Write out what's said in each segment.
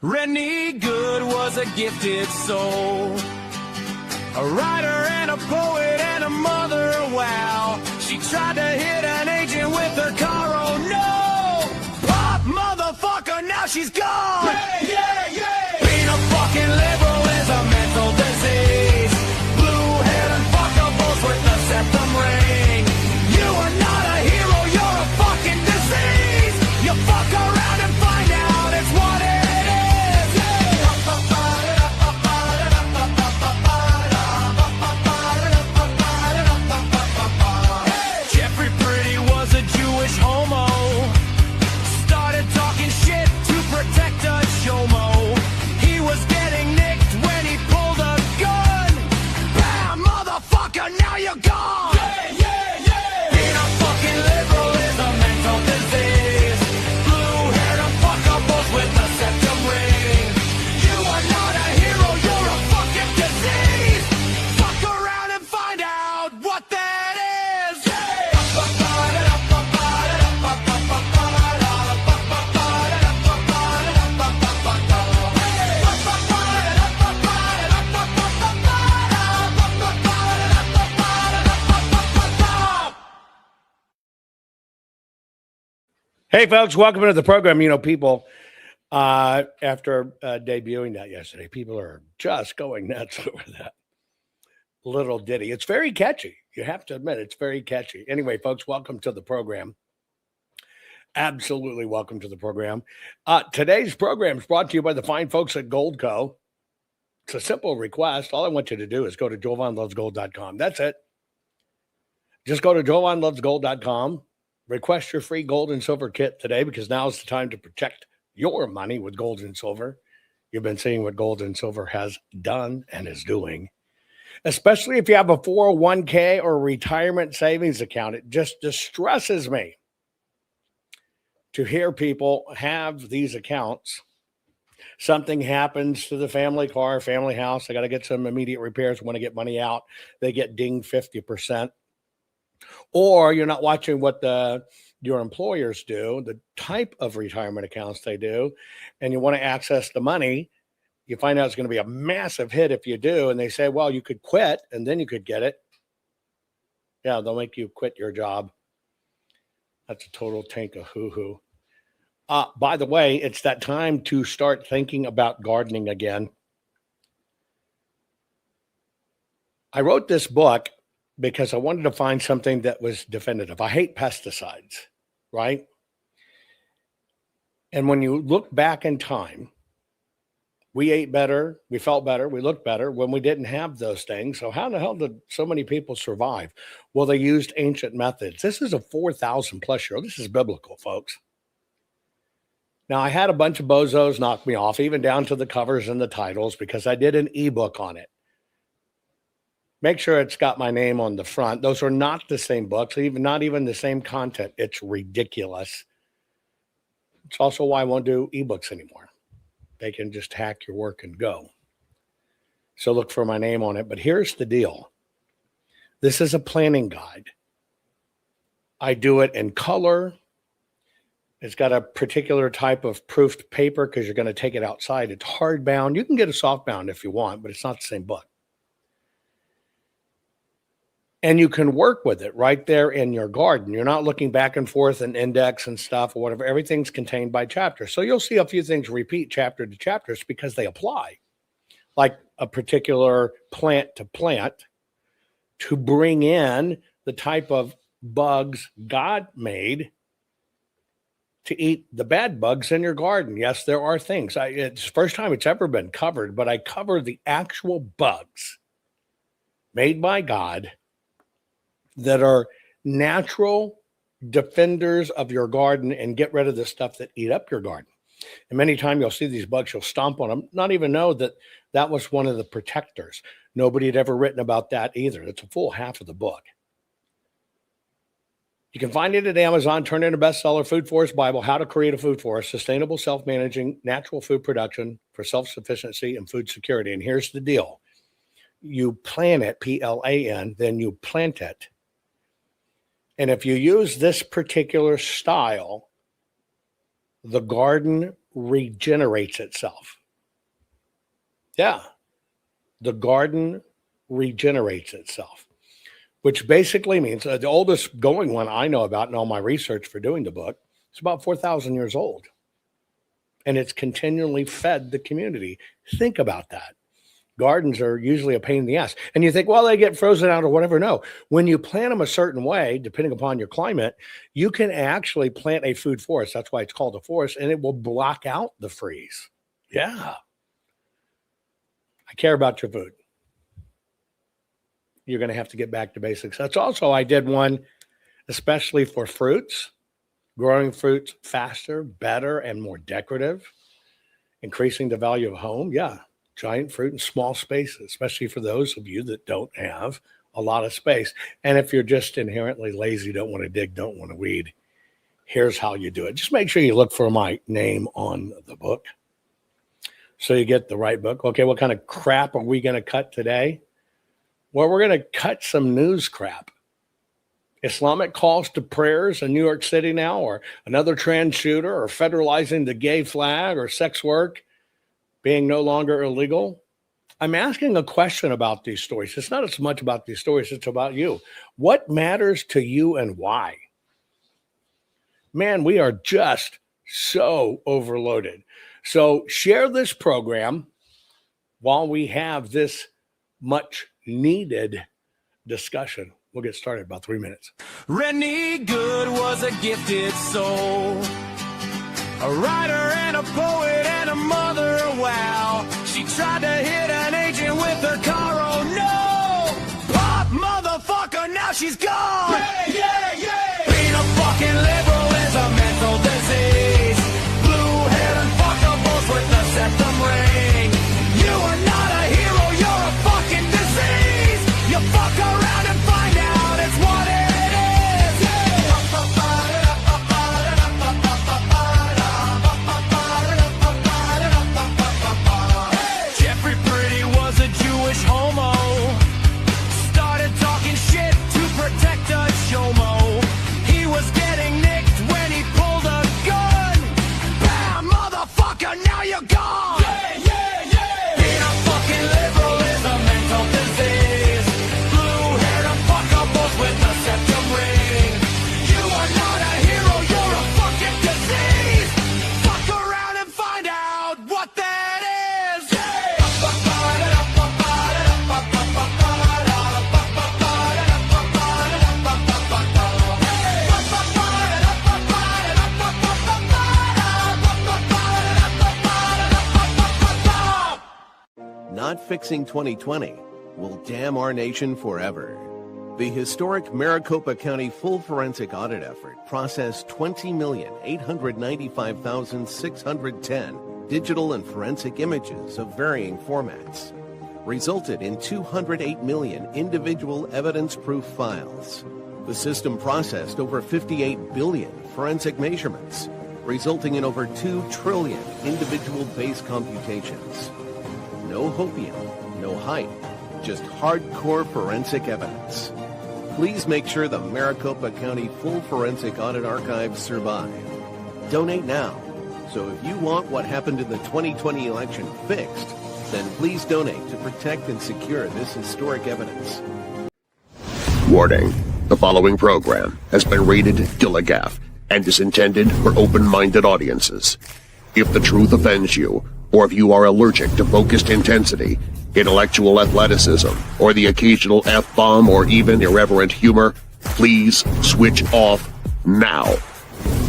Rennie Good was a gifted soul, a writer and a poet and a mother, wow. She tried to hit an agent with her car, oh no! Pop, motherfucker, now she's gone! Yeah, yeah, yeah! Being a fucking liberal is a mental disease. Blue-haired and fuckables with the septum ring. You are not a hero, you're a fucking disease! You fuck around and find out it's what it is! Jeffrey Pretty was a Jewish homo. Started talking shit to protect a Shomo. He was getting nicked when he pulled a gun. Bam, motherfucker, now you're gone! Yeah, yeah, yeah! Being a fucking liberal is a mental disease. Blue-haired and fuckables with the septum ring. You are not a hero, you're a fucking disease. Fuck around and find out what that is. Hey, folks, welcome to the program. You know, people, after debuting that yesterday, people are just going nuts over that little ditty. It's very catchy. You have to admit, it's very catchy. Anyway, folks, welcome to the program. Absolutely welcome to the program. Today's program is brought to you by the fine folks at Goldco. It's a simple request. All I want you to do is go to jovanlovesgold.com. That's it. Just go to jovanlovesgold.com. Request your free gold and silver kit today, because now is the time to protect your money with gold and silver. You've been seeing what gold and silver has done and is doing, especially if you have a 401k or retirement savings account. It just distresses me to hear people have these accounts. Something happens to the family car, family house. They got to get some immediate repairs, want to get money out. They get dinged 50%. Or you're not watching what your employers do, the type of retirement accounts they do, and you want to access the money. You find out it's going to be a massive hit if you do, and they say, well, you could quit, and then you could get it. Yeah, they'll make you quit your job. That's a total tank of hoo-hoo. By the way, it's that time to start thinking about gardening again. I wrote this book because I wanted to find something that was definitive. I hate pesticides, right? And when you look back in time, we ate better, we felt better, we looked better when we didn't have those things. So how the hell did so many people survive? Well, they used ancient methods. This is a 4,000 plus year. This is biblical, folks. Now, I had a bunch of bozos knock me off, even down to the covers and the titles, because I did an ebook on it. Make sure it's got my name on the front. Those are not the same books, not even the same content. It's ridiculous. It's also why I won't do ebooks anymore. They can just hack your work and go. So look for my name on it. But here's the deal. This is a planning guide. I do it in color. It's got a particular type of proofed paper because you're going to take it outside. It's hardbound. You can get a softbound if you want, but it's not the same book. And you can work with it right there in your garden. You're not looking back and forth and index and stuff or whatever. Everything's contained by chapter. So you'll see a few things repeat chapter to chapters because they apply. Like a particular plant to plant to bring in the type of bugs God made to eat the bad bugs in your garden. Yes, there are things. It's the first time it's ever been covered, but I cover the actual bugs made by God that are natural defenders of your garden and get rid of the stuff that eat up your garden. And many times you'll see these bugs, you'll stomp on them, not even know that that was one of the protectors. Nobody had ever written about that either. It's a full half of the book. You can find it at Amazon, turn in a bestseller, Food Forest Bible, How to Create a Food Forest, Sustainable Self-Managing Natural Food Production for Self-Sufficiency and Food Security. And here's the deal. You plan it, P-L-A-N, then you plant it. And if you use this particular style, the garden regenerates itself. Yeah. The garden regenerates itself, which basically means the oldest going one I know about in all my research for doing the book, it's about 4,000 years old. And it's continually fed the community. Think about that. Gardens are usually a pain in the ass. And you think, well, they get frozen out or whatever. No, when you plant them a certain way, depending upon your climate, you can actually plant a food forest. That's why it's called a forest, and it will block out the freeze. Yeah. I care about your food. You're going to have to get back to basics. That's also, I did one, especially for fruits, growing fruits faster, better, and more decorative, increasing the value of home. Yeah. Giant fruit in small spaces, especially for those of you that don't have a lot of space. And if you're just inherently lazy, don't want to dig, don't want to weed, here's how you do it. Just make sure you look for my name on the book so you get the right book. Okay, what kind of crap are we going to cut today? Well, we're going to cut some news crap. Islamic calls to prayers in New York City now, or another trans shooter, or federalizing the gay flag, or sex work being no longer illegal. I'm asking a question about these stories. It's not as much about these stories, it's about you. What matters to you and why? Man, we are just so overloaded. So share this program while we have this much needed discussion. We'll get started in about 3 minutes. Rennie Good was a gifted soul, a writer and a poet and a mother, wow. She tried to hit an agent with her car, oh no! Pop motherfucker, now she's gone! Yeah, yeah, yeah! Being a fucking liberal is a mental disease. Blue-haired fuckables with the septum ring. You are not a hero, you're a fucking disease! You fuck around and find out it's what it is! Homo started talking shit to protect a Shomo. He was getting nicked when he pulled a gun. Bam, motherfucker, now you're gone. Yeah, yeah, yeah. Being a fucking liberal is a mental disease. Blue-haired and fuckables with a septum ring. You are not a hero, you're a fucking disease. Fuck around and find out what that is. Yeah. Not fixing 2020 will damn our nation forever. The historic Maricopa County full forensic audit effort processed 20,895,610 digital and forensic images of varying formats, resulted in 208 million individual evidence-proof files. The system processed over 58 billion forensic measurements, resulting in over 2 trillion individual base computations. No hopium, no hype, just hardcore forensic evidence. Please make sure the Maricopa County Full Forensic Audit Archives survive. Donate now. So if you want what happened in the 2020 election fixed, then please donate to protect and secure this historic evidence. Warning. The following program has been rated Gilligaff and is intended for open-minded audiences. If the truth offends you, or if you are allergic to focused intensity, intellectual athleticism, or the occasional F-bomb or even irreverent humor, please switch off now.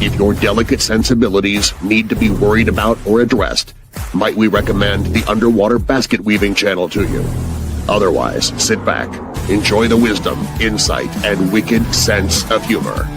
If your delicate sensibilities need to be worried about or addressed, might we recommend the Underwater Basket Weaving channel to you? Otherwise, sit back, enjoy the wisdom, insight, and wicked sense of humor.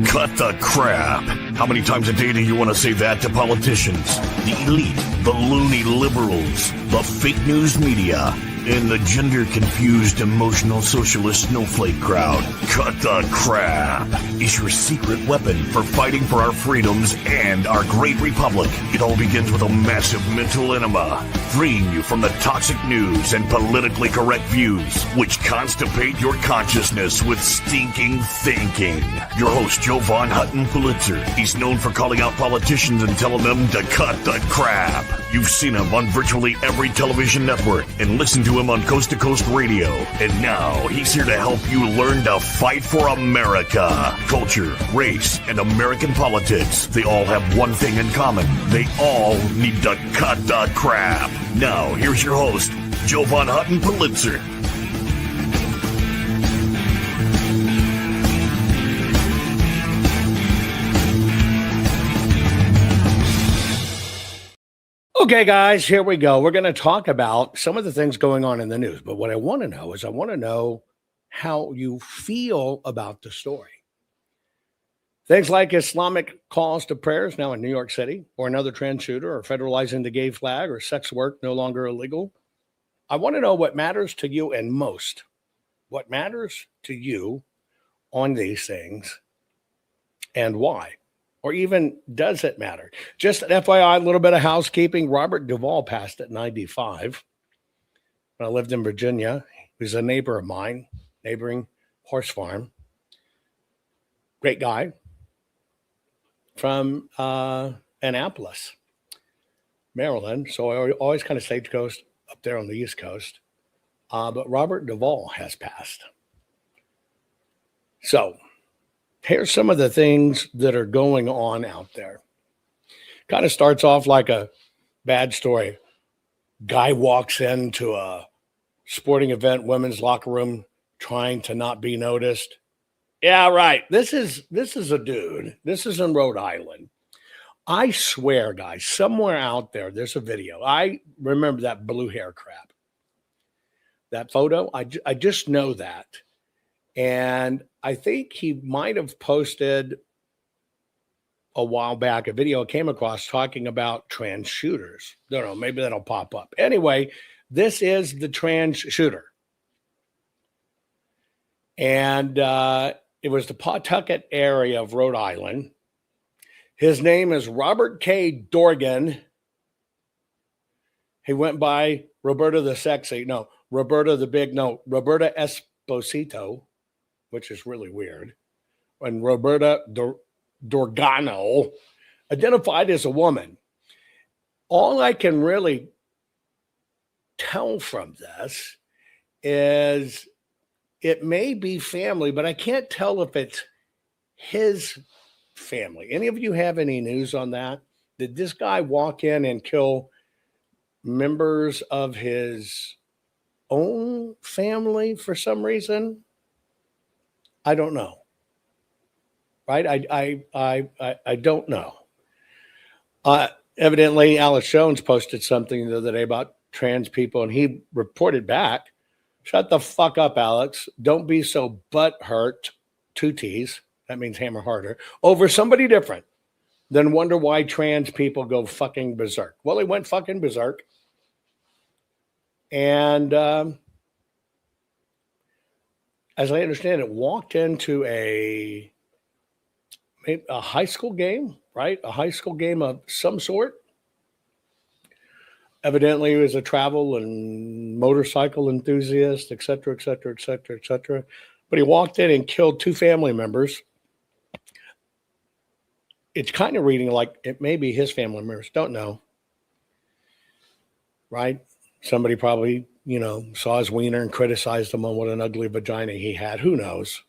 Cut the crap. How many times a day do you want to say that to politicians? The elite, the loony liberals, the fake news media. In the gender-confused, emotional socialist snowflake crowd, cut the crap is your secret weapon for fighting for our freedoms and our great republic. It all begins with a massive mental enema, freeing you from the toxic news and politically correct views, which constipate your consciousness with stinking thinking. Your host, Jovan Hutton Pulitzer. He's known for calling out politicians and telling them to cut the crap. You've seen him on virtually every television network and listened to him on Coast to Coast Radio. And now he's here to help you learn to fight for America. Culture, race, and American politics. They all have one thing in common. They all need to cut the crap. Now, here's your host, Jovan Hutton Pulitzer. Okay, guys, here we go. We're going to talk about some of the things going on in the news. But what I want to know is I want to know how you feel about the story. Things like Islamic calls to prayers now in New York City, or another trans shooter, or federalizing the gay flag, or sex work no longer illegal. I want to know what matters to you and most. What matters to you on these things and why? Or even does it matter? Just an FYI, a little bit of housekeeping. Robert Duvall passed at 95. When I lived in Virginia, he was a neighbor of mine, neighboring horse farm. Great guy from Annapolis, Maryland. So I always kind of stagecoach up there on the East Coast. But Robert Duvall has passed. So here's some of the things that are going on out there. Kind of starts off like a bad story. Guy walks into a sporting event, women's locker room, trying to not be noticed. Yeah, right. This is a dude. This is in Rhode Island. I swear, guys, somewhere out there, there's a video. I remember that blue hair crap. That photo, I just know that. And I think he might have posted a while back a video I came across talking about trans shooters. Don't know, maybe that'll pop up. Anyway, this is the trans shooter. And it was the Pawtucket area of Rhode Island. His name is Robert K. Dorgan. He went by Roberta the Sexy. No, Roberta the Big. No, Roberta Esposito, which is really weird. And Roberta Dorgano, identified as a woman. All I can really tell from this is it may be family, but I can't tell if it's his family. Any of you have any news on that? Did this guy walk in and kill members of his own family for some reason? I don't know. Right? I don't know. Evidently, Alex Jones posted something the other day about trans people, and he reported back, shut the fuck up, Alex. Don't be so butthurt, 2 T's, that means hammer harder, over somebody different, then wonder why trans people go fucking berserk. Well, he went fucking berserk. And as I understand it, walked into a high school game, right? A high school game of some sort. Evidently, he was a travel and motorcycle enthusiast, et cetera, et cetera, et cetera, et cetera. But he walked in and killed 2 family members. It's kind of reading like it may be his family members. Don't know. Right? Somebody probably, saw his wiener and criticized him on what an ugly vagina he had. Who knows?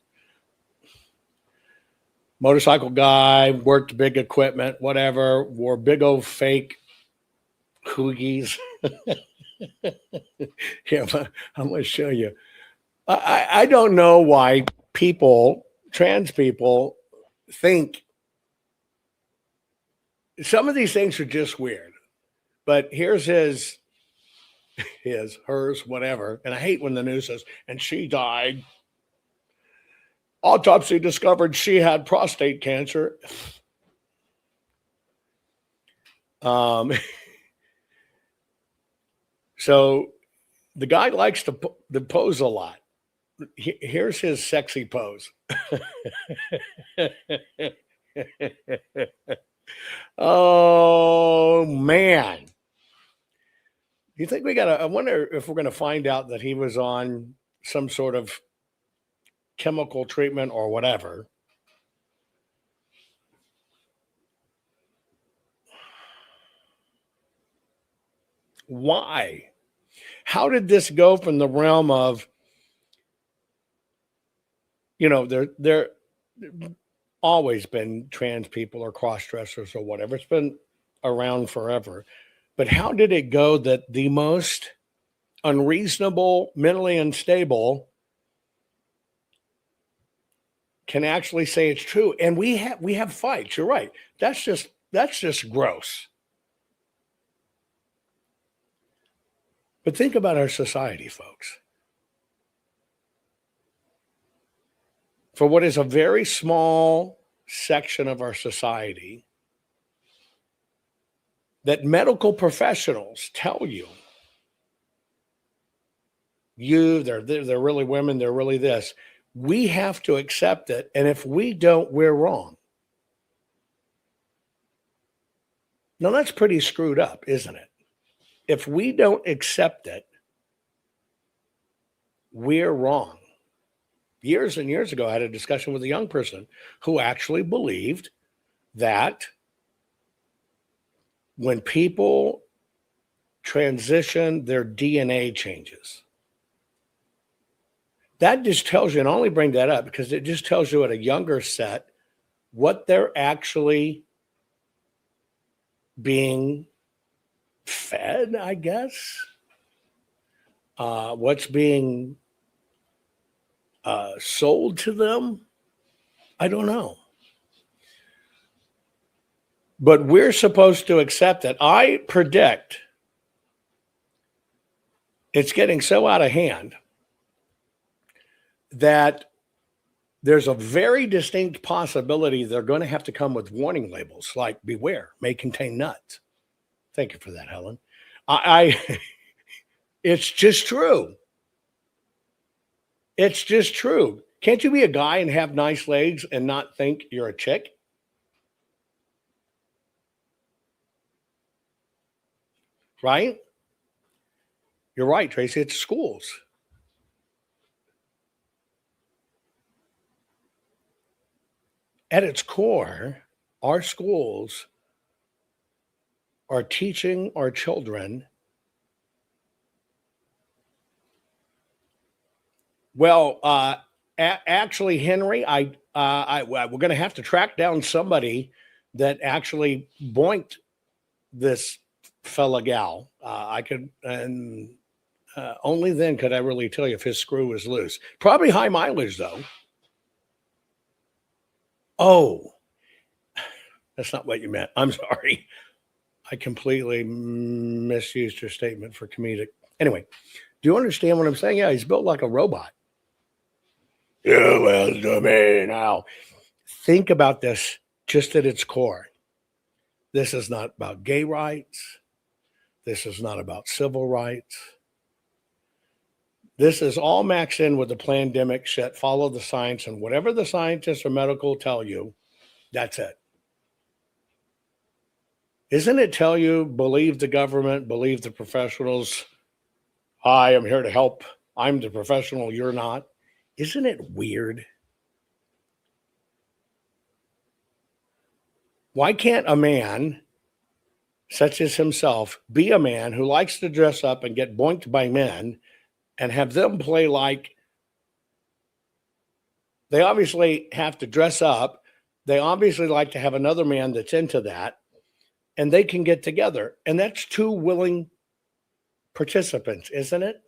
Motorcycle guy, worked big equipment, whatever, wore big old fake hoogies. Here, I'm going to show you. I don't know why trans people, think some of these things are just weird. But here's hers, whatever. And I hate when the news says, and she died. Autopsy discovered she had prostate cancer. So The guy likes to pose a lot. Here's his sexy pose. Oh, man. You think I wonder if we're going to find out that he was on some sort of chemical treatment or whatever. Why? How did this go from the realm of, there always been trans people or cross-dressers or whatever. It's been around forever. But how did it go that the most unreasonable, mentally unstable can actually say it's true? And we have fights. You're right. That's just gross. But think about our society, folks. For what is a very small section of our society, that medical professionals tell you, they're really women, they're really this. We have to accept it. And if we don't, we're wrong. Now, that's pretty screwed up, isn't it? If we don't accept it, we're wrong. Years and years ago, I had a discussion with a young person who actually believed that when people transition, their DNA changes. That just tells you, and I only bring that up because it just tells you at a younger set what they're actually being fed, I guess. What's being sold to them? I don't know. But we're supposed to accept it. I predict it's getting so out of hand that there's a very distinct possibility they're going to have to come with warning labels like beware, may contain nuts. Thank you for that, Helen. It's just true. It's just true. Can't you be a guy and have nice legs and not think you're a chick? Right? You're right, Tracy. It's schools. At its core, our schools are teaching our children. Well, actually, Henry, we're going to have to track down somebody that actually boinked this fella gal. Only then could I really tell you if his screw was loose. Probably high mileage, though. Oh, that's not what you meant. I'm sorry. I completely misused your statement for comedic. Anyway, do you understand what I'm saying? Yeah, he's built like a robot. Yeah, well, now think about this just at its core. This is not about gay rights. This is not about civil rights. This is all maxed in with the pandemic shit. Follow the science, and whatever the scientists or medical tell you, that's it. Isn't it tell you, believe the government, believe the professionals? Hi, I'm here to help. I'm the professional, you're not. Isn't it weird? Why can't a man such as himself be a man who likes to dress up and get boinked by men and have them play like they obviously have to dress up? They obviously like to have another man that's into that, and they can get together. And that's two willing participants, isn't it?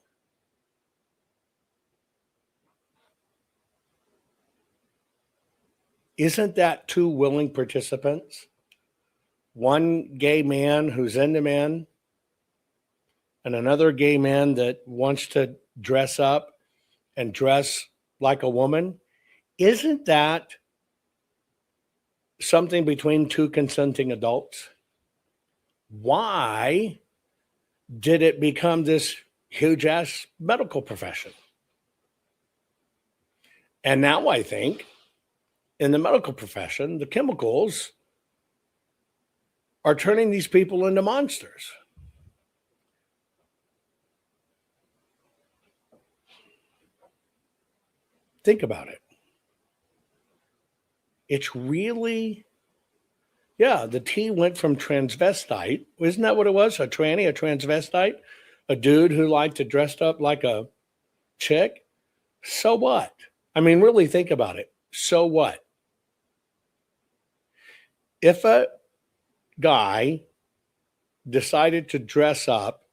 Isn't that two willing participants? One gay man who's into men and another gay man that wants to dress up and dress like a woman. Isn't that something between two consenting adults? Why did it become this huge ass medical profession. And now I think in the medical profession, the chemicals are turning these people into monsters. Think about it. It's really, yeah, the T went from transvestite. Isn't that what it was? A tranny, a transvestite? A dude who liked to dress up like a chick? So what? I mean, really think about it. So what? If a guy decided to dress up,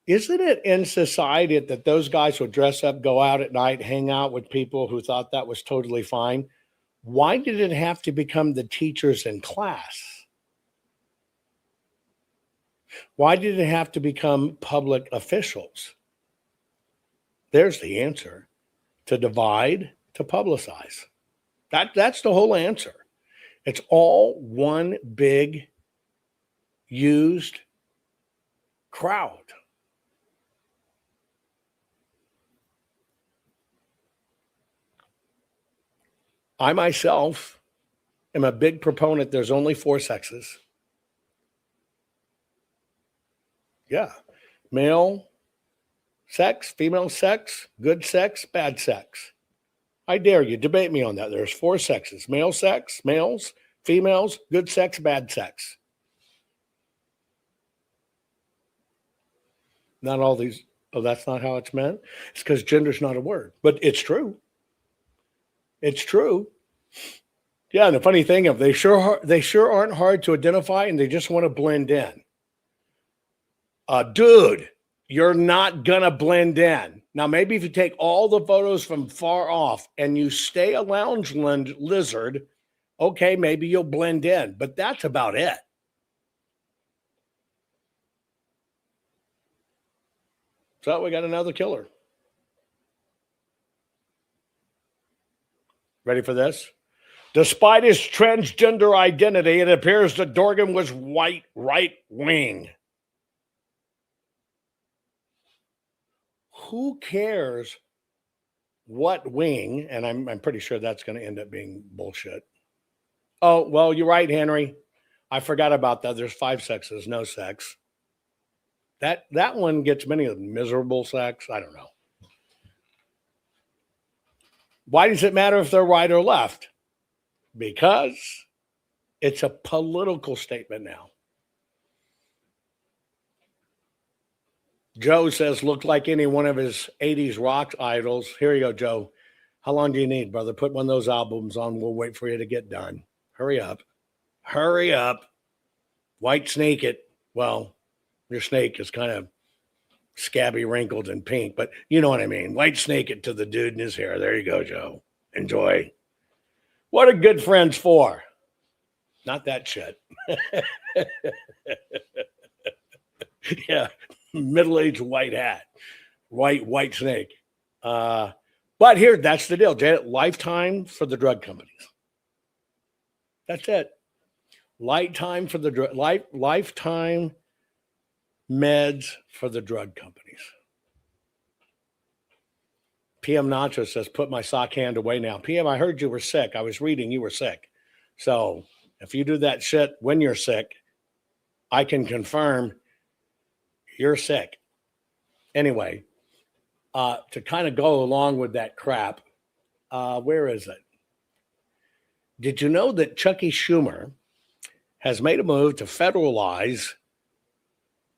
isn't it in society that those guys would dress up, go out at night, hang out with people who thought that was totally fine? Why did it have to become the teachers in class? Why did it have to become public officials? There's the answer. To divide, to publicize. That's the whole answer. It's all one big used crowd. I myself am a big proponent. There's only 4 sexes. Yeah. Male sex, female sex, good sex, bad sex. I dare you, debate me on that. There's 4 sexes. Male sex, males, females, good sex, bad sex. Not all these, oh, that's not how it's meant? It's because gender's not a word. But it's true. It's true. Yeah, and the funny thing is they sure aren't hard to identify, and they just want to blend in. Dude, you're not gonna blend in. Now, maybe if you take all the photos from far off and you stay a loungeland lizard, okay, maybe you'll blend in, but that's about it. So we got another killer. Ready for this? Despite his transgender identity, it appears that Dorgan was white right-wing. Who cares what wing? And I'm pretty sure that's going to end up being bullshit. Oh, well, you're right, Henry. I forgot about that. There's 5 sexes, no sex. That one gets many of them. Miserable sex. I don't know. Why does it matter if they're right or left? Because it's a political statement now. Joe says, look like any one of his 80s rock idols. Here you go, Joe. How long do you need, brother? Put one of those albums on. We'll wait for you to get done. Hurry up. Hurry up. White snake it. Well, your snake is kind of scabby, wrinkled, and pink, but you know what I mean. White snake it to the dude in his hair. There you go, Joe. Enjoy. What are good friends for? Not that shit. Yeah. Middle-aged white hat. White snake. But here, that's the deal. Lifetime for the drug companies. That's it. Lifetime for the lifetime meds for the drug companies. PM Nacho says, put my sock hand away now. PM, I heard you were sick. I was reading you were sick. So if you do that shit when you're sick, I can confirm you're sick. Anyway, to kind of go along with that crap, where is it? Did you know that Chucky Schumer has made a move to federalize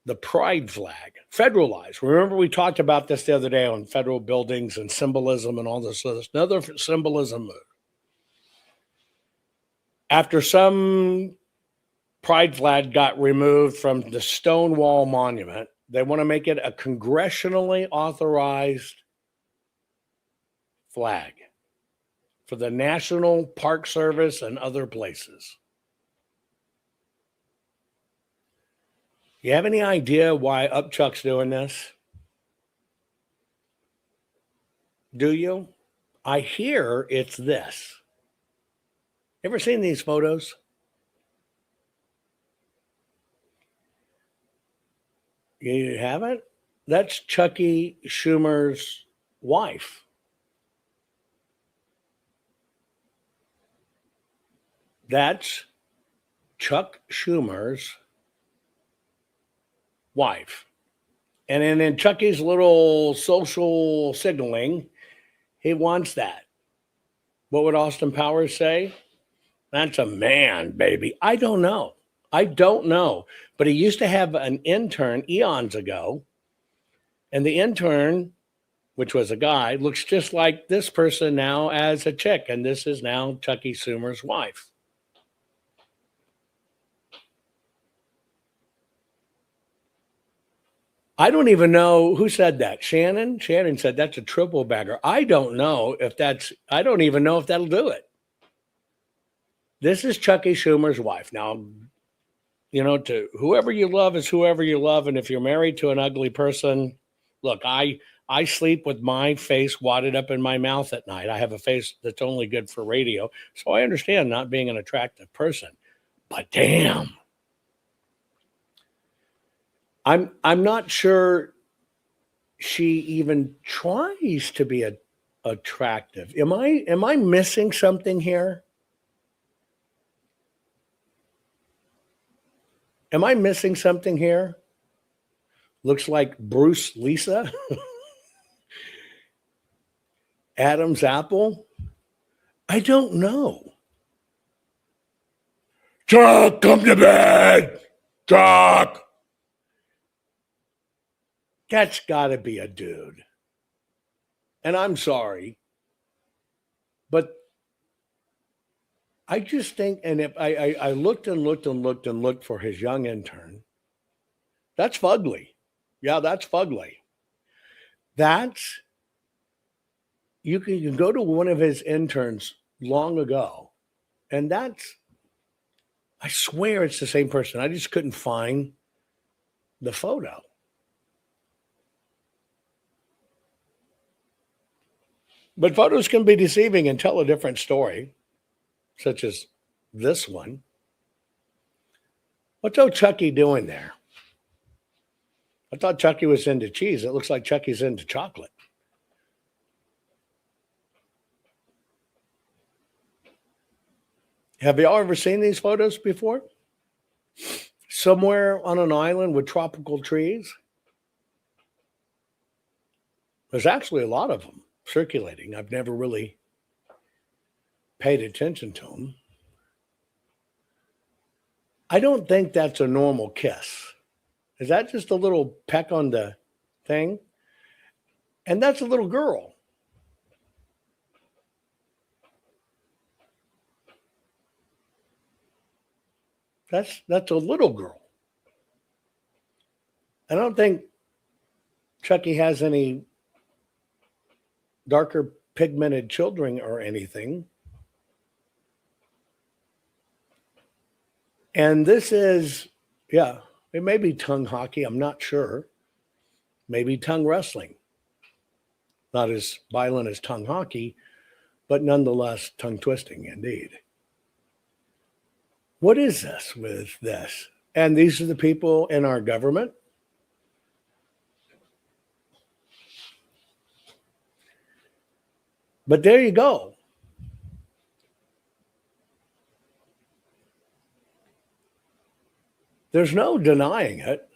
the pride flag? Federalize. Remember we talked about this the other day on federal buildings and symbolism and all this. Another symbolism move. After some pride flag got removed from the Stonewall Monument, they want to make it a congressionally authorized flag for the National Park Service and other places. You have any idea why Upchuck's doing this? Do you? I hear it's this. Ever seen these photos? You haven't? That's Chucky Schumer's wife. That's Chuck Schumer's wife. And then in Chucky's little social signaling, he wants that. What would Austin Powers say? That's a man, baby. I don't know. But he used to have an intern eons ago. And the intern, which was a guy, looks just like this person now as a chick. And this is now Chucky Schumer's wife. I don't even know who said that. Shannon? Shannon said that's a triple bagger. I don't even know if that'll do it. This is Chucky Schumer's wife. Now, to whoever you love is whoever you love. And if you're married to an ugly person, look, I sleep with my face wadded up in my mouth at night. I have a face that's only good for radio. So I understand not being an attractive person. But damn. I'm not sure she even tries to be attractive. Am I missing something here? Am I missing something here? Looks like Bruce Lisa. Adam's apple. I don't know. Chuck, come to bed. Chuck. That's got to be a dude. And I'm sorry, but I just think, and if I looked for his young intern, that's fugly. Yeah, that's fugly. You can go to one of his interns long ago, and I swear it's the same person. I just couldn't find the photo. But photos can be deceiving and tell a different story, such as this one. What's old Chucky doing there? I thought Chucky was into cheese. It looks like Chucky's into chocolate. Have y'all ever seen these photos before? Somewhere on an island with tropical trees? There's actually a lot of them circulating. I've never really paid attention to them. I don't think that's a normal kiss. Is that just a little peck on the thing? And that's a little girl. That's a little girl. I don't think Chucky has any darker pigmented children or anything. And this is, it may be tongue hockey. I'm not sure. Maybe tongue wrestling. Not as violent as tongue hockey, but nonetheless tongue twisting indeed. What is this with this? And these are the people in our government. But there you go. There's no denying it.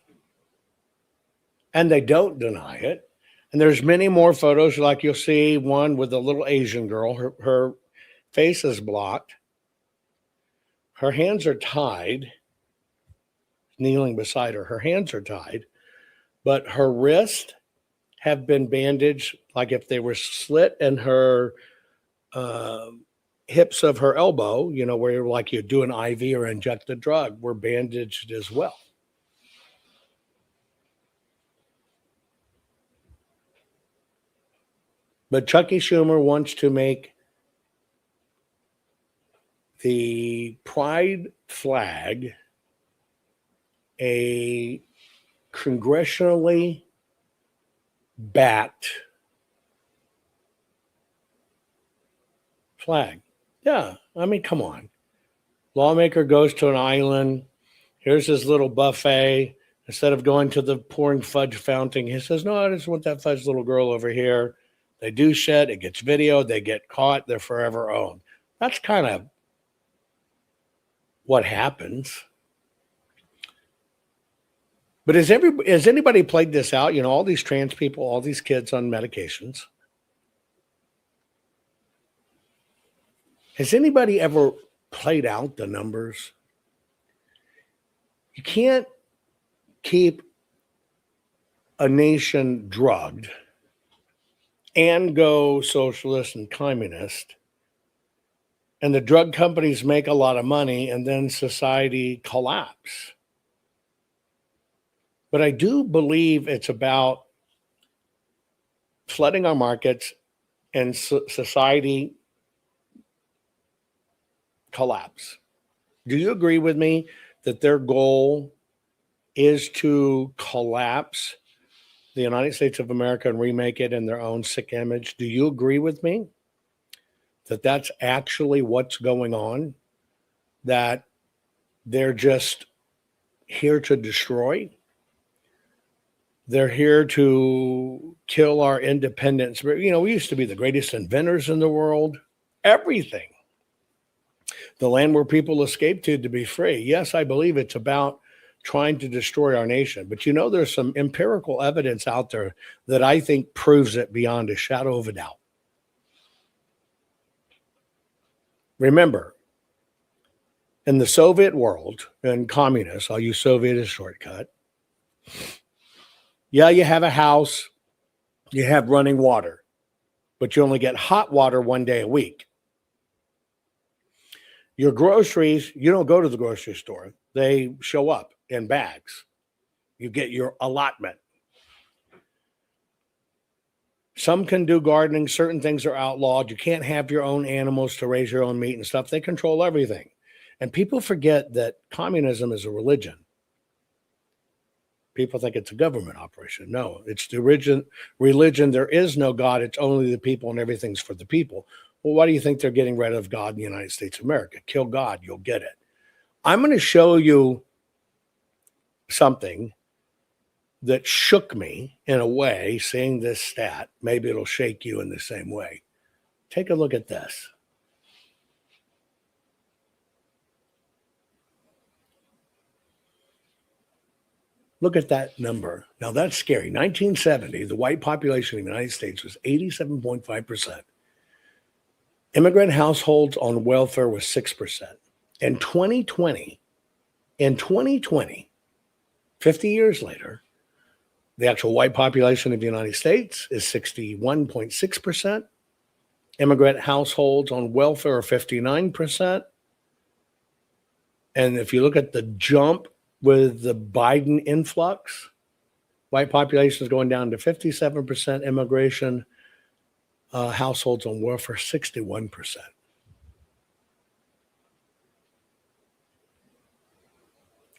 And they don't deny it. And there's many more photos, like you'll see one with a little Asian girl. Her face is blocked. Her hands are tied. Kneeling beside her. Her hands are tied. But her wrists have been bandaged, like if they were slit, and her hips of her elbow, where like you do an IV or inject the drug, were bandaged as well. But Chucky Schumer wants to make the pride flag a congressionally backed flag. Yeah, I mean, come on. Lawmaker goes to an island. Here's his little buffet. Instead of going to the pouring fudge fountain, he says, no, I just want that fudge little girl over here. They do shit. It gets videoed. They get caught. They're forever owned. That's kind of what happens. But has anybody played this out? You know, all these trans people, all these kids on medications. Has anybody ever played out the numbers? You can't keep a nation drugged and go socialist and communist, and the drug companies make a lot of money, and then society collapse. But I do believe it's about flooding our markets and society collapse. Do you agree with me that their goal is to collapse the United States of America and remake it in their own sick image? Do you agree with me that that's actually what's going on? That they're just here to destroy? They're here to kill our independence. You know, we used to be the greatest inventors in the world. Everything. The land where people escaped to be free. Yes, I believe it's about trying to destroy our nation. But you know, there's some empirical evidence out there that I think proves it beyond a shadow of a doubt. Remember, in the Soviet world and communists, I'll use Soviet as a shortcut. Yeah, you have a house, you have running water, but you only get hot water one day a week. Your groceries, you don't go to the grocery store. They show up in bags. You get your allotment. Some can do gardening. Certain things are outlawed. You can't have your own animals to raise your own meat and stuff. They control everything. And people forget that communism is a religion. People think it's a government operation. No, it's the religion. There is no God. It's only the people, and everything's for the people. Well, why do you think they're getting rid of God in the United States of America? Kill God, you'll get it. I'm going to show you something that shook me in a way, seeing this stat. Maybe it'll shake you in the same way. Take a look at this. Look at that number. Now that's scary. 1970, the white population of the United States was 87.5%. Immigrant households on welfare was 6%. In 2020, 50 years later, the actual white population of the United States is 61.6%. Immigrant households on welfare are 59%. And if you look at the jump with the Biden influx, white population is going down to 57%, immigration households on welfare, 61%.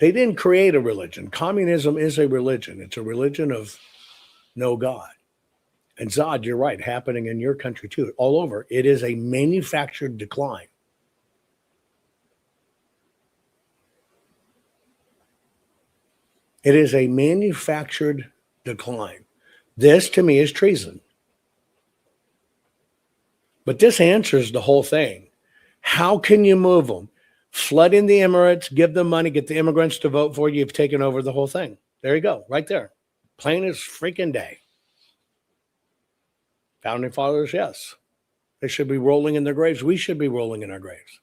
They didn't create a religion. Communism is a religion. It's a religion of no God. And Zod, you're right, happening in your country too, all over. It is a manufactured decline. It is a manufactured decline. This, to me, is treason. But this answers the whole thing. How can you move them? Flood in the Emirates, give them money, get the immigrants to vote for you. You've taken over the whole thing. There you go, right there. Plain as freaking day. Founding fathers, yes. They should be rolling in their graves. We should be rolling in our graves.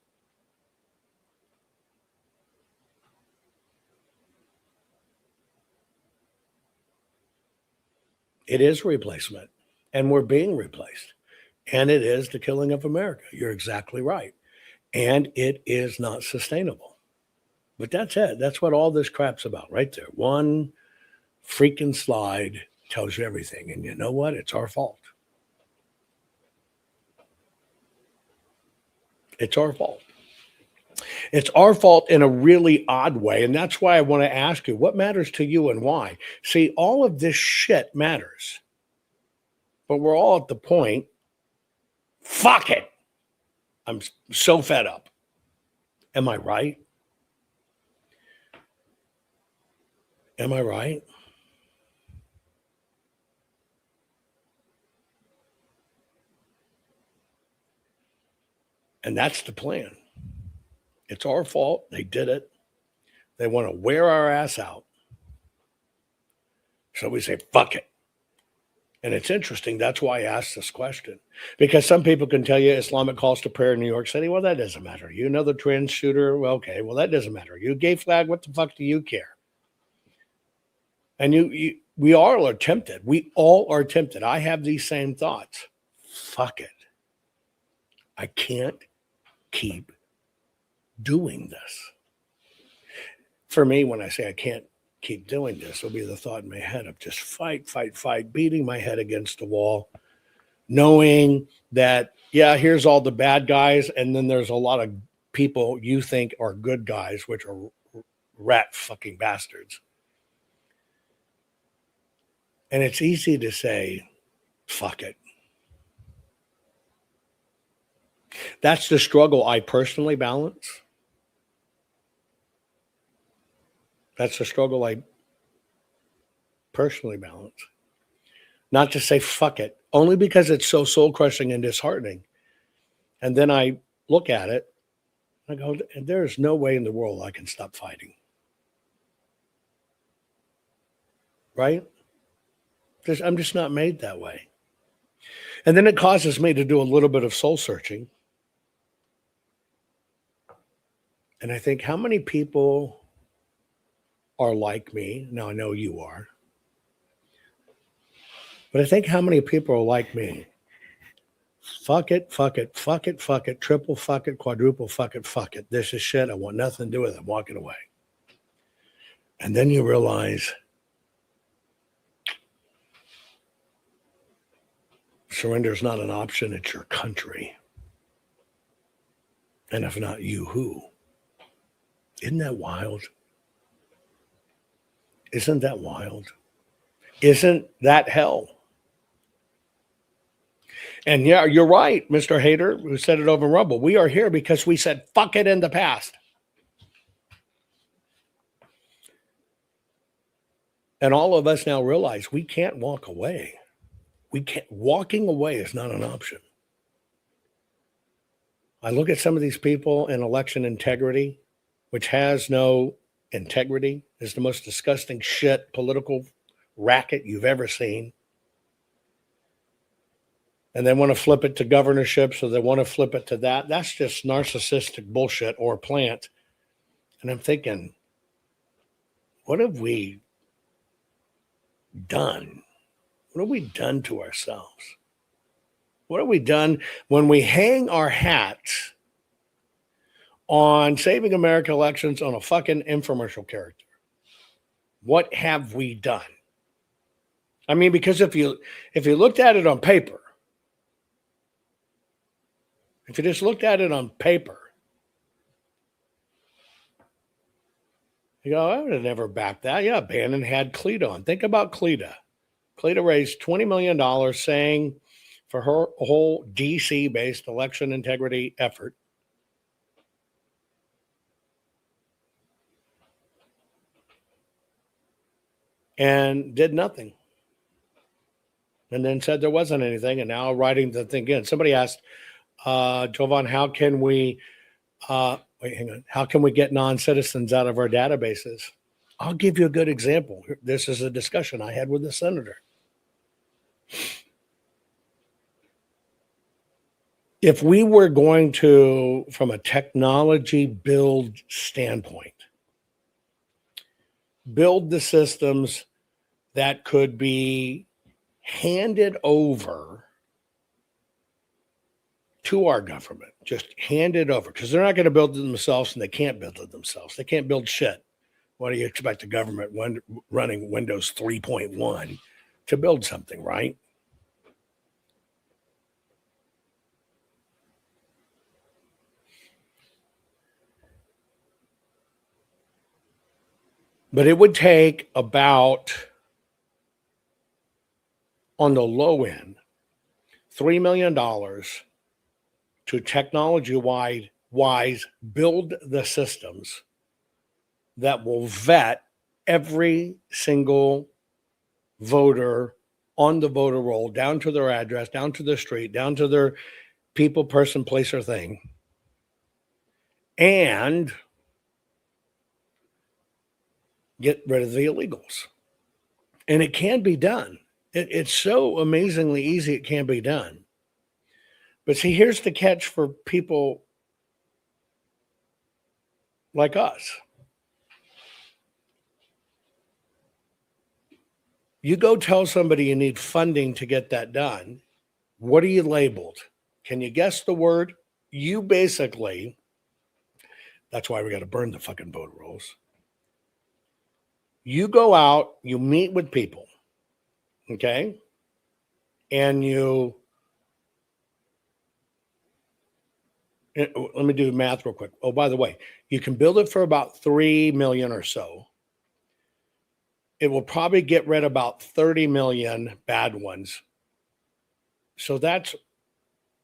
It is replacement, and we're being replaced. And it is the killing of America. You're exactly right. And it is not sustainable. But that's it. That's what all this crap's about right there. One freaking slide tells you everything. And you know what? It's our fault. It's our fault. It's our fault in a really odd way. And that's why I want to ask you, what matters to you and why? See, all of this shit matters. But we're all at the point, fuck it. I'm so fed up. Am I right? Am I right? And that's the plan. It's our fault. They did it. They want to wear our ass out. So we say, fuck it. And it's interesting. That's why I asked this question. Because some people can tell you Islamic calls to prayer in New York City. Well, that doesn't matter. You know the trans shooter. Well, okay. Well, that doesn't matter. You gay flag. What the fuck do you care? And we all are tempted. We all are tempted. I have these same thoughts. Fuck it. I can't keep doing this. For me, when I say I can't keep doing this, will be the thought in my head of just fight, beating my head against the wall, knowing that, yeah, here's all the bad guys, and then there's a lot of people you think are good guys, which are rat fucking bastards. And it's easy to say, fuck it. That's the struggle I personally balance. That's the struggle I personally balance. Not to say fuck it, only because it's so soul-crushing and disheartening. And then I look at it, I go, there's no way in the world I can stop fighting. Right? I'm just not made that way. And then it causes me to do a little bit of soul searching. And I think, how many people are like me? Now, I know you are. But I think, how many people are like me? Fuck it, fuck it, fuck it, fuck it, triple fuck it, quadruple fuck it, fuck it. This is shit. I want nothing to do with it. I'm walking away. And then you realize surrender is not an option. It's your country. And if not you, who? Isn't that wild? Isn't that wild? Isn't that hell? And yeah, you're right, Mr. Hater, who said it over Rumble. We are here because we said fuck it in the past. And all of us now realize we can't walk away. Walking away is not an option. I look at some of these people in election integrity, which has no integrity, is the most disgusting shit political racket you've ever seen. And they want to flip it to governorship, so they want to flip it to that. That's just narcissistic bullshit or plant. And I'm thinking, what have we done? What have we done to ourselves? What have we done when we hang our hats on Saving America Elections on a fucking infomercial character? What have we done? I mean, because if you looked at it on paper, if you just looked at it on paper, you go, I would have never backed that. Yeah, Bannon had Cleta on. Think about Cleta. Cleta raised $20 million saying for her whole DC-based election integrity effort. And did nothing. And then said there wasn't anything. And now writing the thing again. Somebody asked, Jovan, how can we get non-citizens out of our databases? I'll give you a good example. This is a discussion I had with a senator. If we were going to, from a technology build standpoint, build the systems that could be handed over to our government, just hand it over, because they're not going to build it themselves, and they can't build it themselves. They can't build shit. What do you expect the government running Windows 3.1 to build something, right? But it would take about, on the low end, $3 million to technology-wise build the systems that will vet every single voter on the voter roll, down to their address, down to their street, down to their people, person, place, or thing, and get rid of the illegals. And it can be done. It's so amazingly easy it can be done. But see, here's the catch for people like us. You go tell somebody you need funding to get that done. What are you labeled? Can you guess the word? You basically, that's why we got to burn the fucking voter rolls. You go out, you meet with people, okay? And let me do the math real quick. Oh, by the way, you can build it for about 3 million or so. It will probably get rid of about 30 million bad ones. So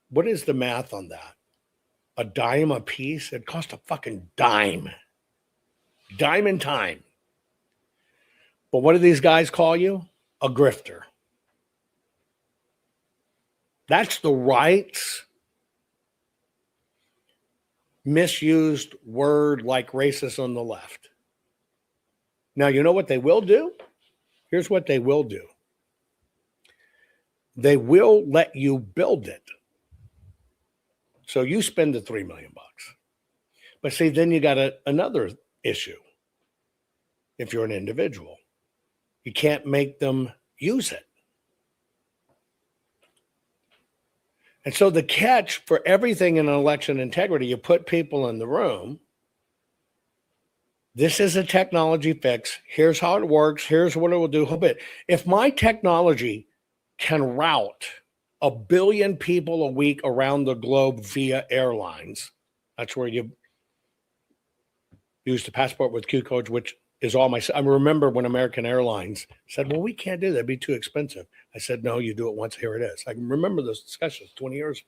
what is the math on that? A dime a piece? It costs a fucking dime. Dime and time. But what do these guys call you? A grifter. That's the right's misused word like racist on the left. Now, you know what they will do? Here's what they will do. They will let you build it. So you spend the $3 million. But see, then you got another issue. If you're an individual, you can't make them use it. And so the catch for everything in election integrity, you put people in the room. This is a technology fix. Here's how it works. Here's what it will do. If my technology can route 1 billion people a week around the globe via airlines, that's where you use the passport with Q codes, which is all my. I remember when American Airlines said, well, we can't do that. It'd be too expensive. I said, no, you do it once. Here it is. I can remember those discussions 20 years ago.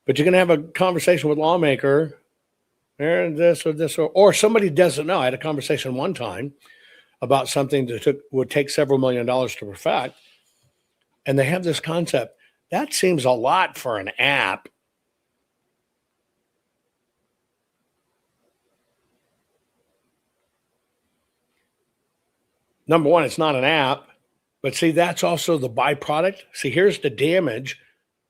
But you're going to have a conversation with a lawmaker, and this, or somebody doesn't know. I had a conversation one time about something that would take several $1 million to perfect. And they have this concept. That seems a lot for an app. Number one, it's not an app. But see, that's also the byproduct. See, here's the damage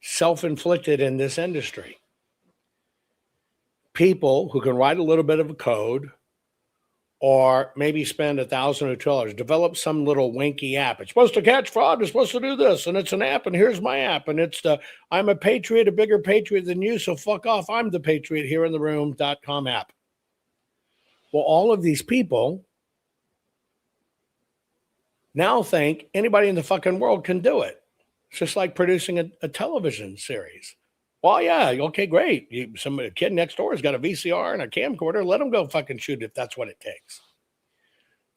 self-inflicted in this industry. People who can write a little bit of a code or maybe spend $1,000 or $2, develop some little winky app. It's supposed to catch fraud. It's supposed to do this. And it's an app. And here's my app. And it's I'm a patriot, a bigger patriot than you. So fuck off. I'm the patriot here in the room.com app. Well, all of these people now think anybody in the fucking world can do it. It's just like producing a television series. Well, yeah, okay, great. A kid next door has got a VCR and a camcorder. Let them go fucking shoot if that's what it takes.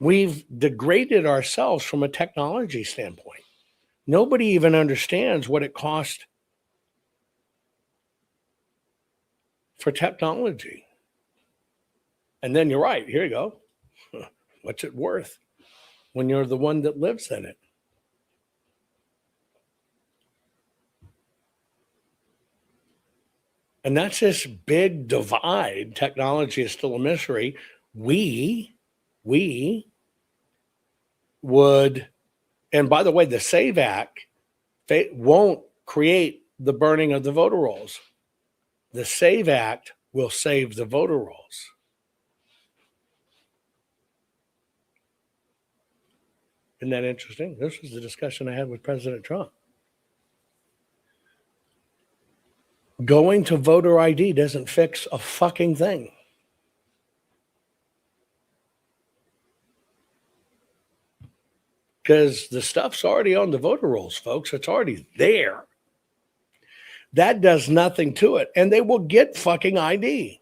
We've degraded ourselves from a technology standpoint. Nobody even understands what it costs for technology. And then you're right. Here you go. What's it worth when you're the one that lives in it? And that's this big divide. Technology is still a mystery. We would, and by the way, the SAVE Act won't create the burning of the voter rolls. The SAVE Act will save the voter rolls. Isn't that interesting? This was the discussion I had with President Trump. Going to voter ID doesn't fix a fucking thing. Because the stuff's already on the voter rolls, folks. It's already there. That does nothing to it. And they will get fucking ID.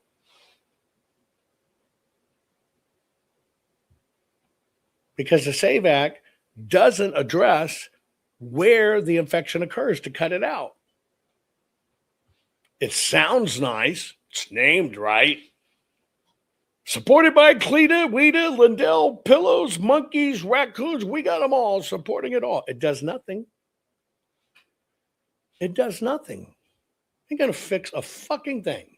Because the SAVE Act doesn't address where the infection occurs to cut it out. It sounds nice. It's named right. Supported by Cleta, Weta, Lindell, pillows, monkeys, raccoons. We got them all supporting it all. It does nothing. It does nothing. Ain't going to fix a fucking thing.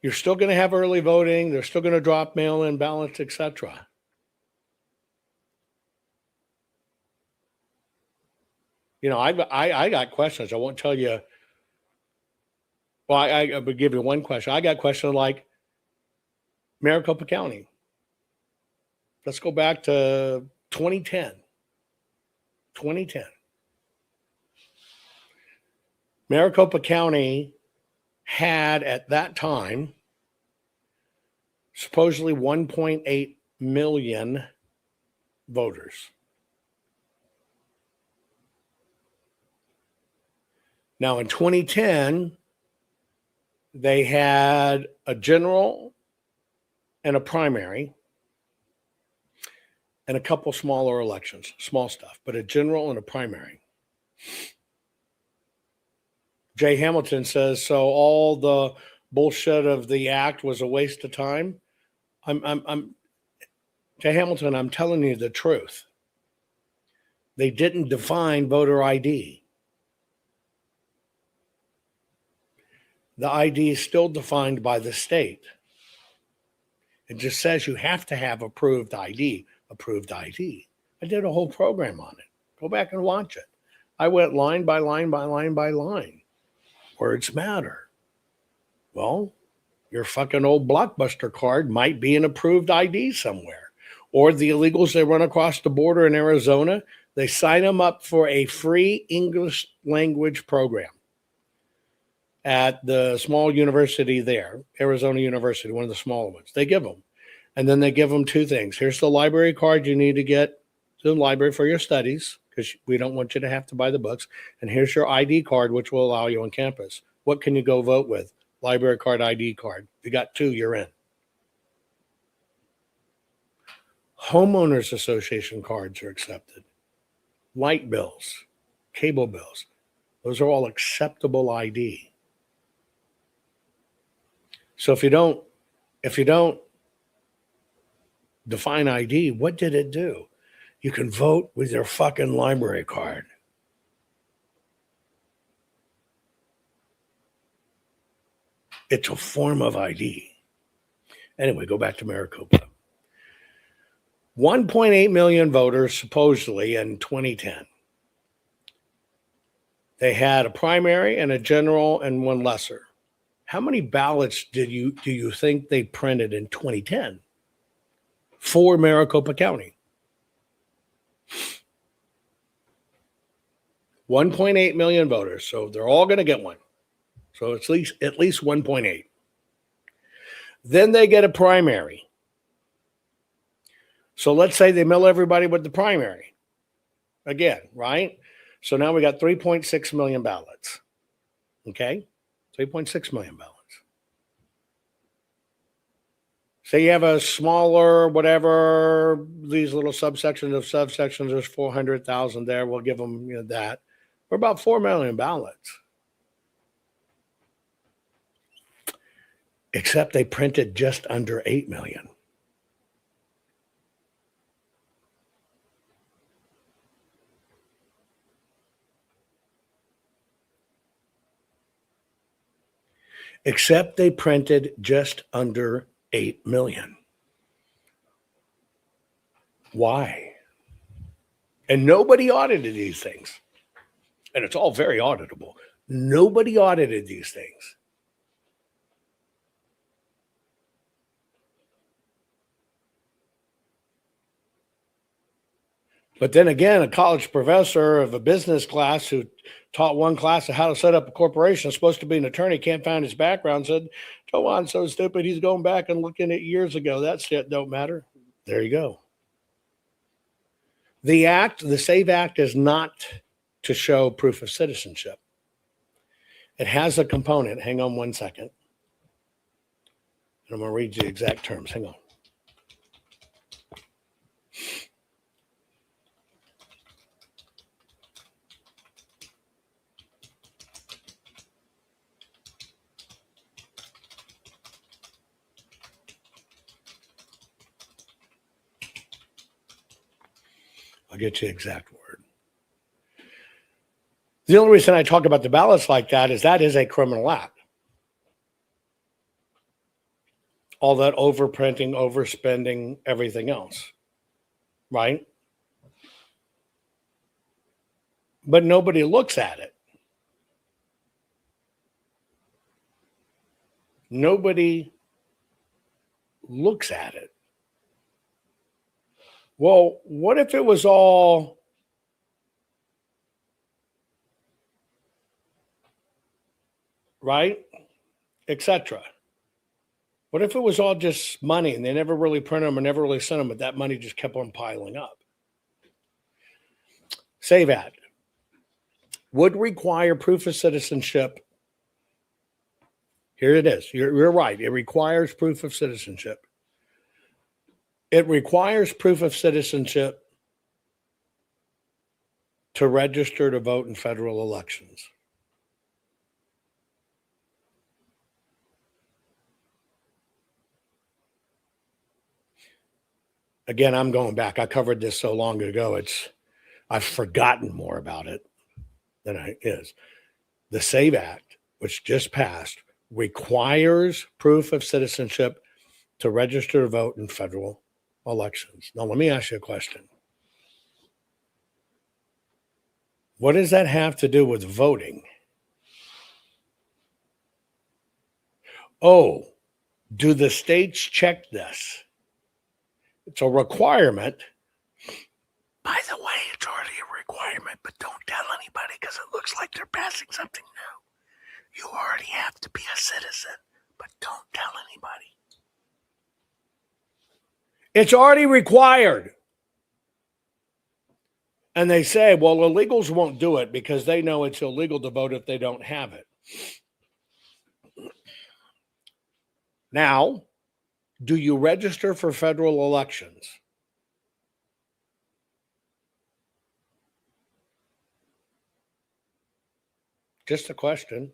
You're still going to have early voting. They're still going to drop mail-in ballots, etc. You know, I got questions. I won't tell you. Well, I would give you one question. I got questions like Maricopa County. Let's go back to 2010. 2010. Maricopa County had at that time supposedly 1.8 million voters. Now in 2010, they had a general and a primary and a couple smaller elections, small stuff, but a general and a primary. Jay Hamilton says, so all the bullshit of the act was a waste of time. I'm Jay Hamilton, I'm telling you the truth. They didn't define voter ID. The ID is still defined by the state. It just says you have to have approved ID. Approved ID. I did a whole program on it. Go back and watch it. I went line by line by line by line. Words matter. Well, your fucking old Blockbuster card might be an approved ID somewhere. Or the illegals they run across the border in Arizona, they sign them up for a free English language program at the small university there, Arizona University, one of the smaller ones. They give them. And then they give them two things. Here's the library card you need to get to the library for your studies, because we don't want you to have to buy the books. And here's your ID card, which will allow you on campus. What can you go vote with? Library card, ID card. You got two, you're in. Homeowners Association cards are accepted. Light bills, cable bills. Those are all acceptable ID. So if you don't define ID, what did it do? You can vote with your fucking library card. It's a form of ID. Anyway, go back to Maricopa. 1.8 million voters, supposedly, in 2010. They had a primary and a general and one lesser. How many ballots do you think they printed in 2010 for Maricopa County? 1.8 million voters. So they're all going to get one. So it's at least 1.8. Then they get a primary. So let's say they mill everybody with the primary. Again, right? So now we got 3.6 million ballots. Okay? 3.6 million ballots. Say you have a smaller, whatever, these little subsections of subsections, there's 400,000 there. We'll give them that. We're about 4 million ballots. Except they printed just under 8 million. Except they printed just under 8 million. Why? And nobody audited these things. And it's all very auditable. Nobody audited these things. But then again, a college professor of a business class who taught one class of how to set up a corporation, is supposed to be an attorney, can't find his background, said, Jovan's so stupid, he's going back and looking at years ago. That shit don't matter. There you go. The SAVE Act is not to show proof of citizenship. It has a component. Hang on one second. And I'm going to read you the exact terms. Hang on. I'll get you the exact word. The only reason I talk about the ballots like that is a criminal act. All that overprinting, overspending, everything else, right? But nobody looks at it. Nobody looks at it. Well, what if it was all right, etc.? What if it was all just money and they never really printed them and never really sent them, but that money just kept on piling up? Save Act would require proof of citizenship. Here it is. You're right. It requires proof of citizenship. It requires proof of citizenship to register to vote in federal elections. Again, I'm going back. I covered this so long ago. I've forgotten more about it than it is. The SAVE Act, which just passed, requires proof of citizenship to register to vote in federal elections. Now, let me ask you a question. What does that have to do with voting? Oh, do the states check this? It's a requirement. By the way, it's already a requirement, but don't tell anybody because it looks like they're passing something new. You already have to be a citizen, but don't tell anybody. It's already required. And they say, well, illegals won't do it because they know it's illegal to vote if they don't have it. Now, do you register for federal elections? Just a question.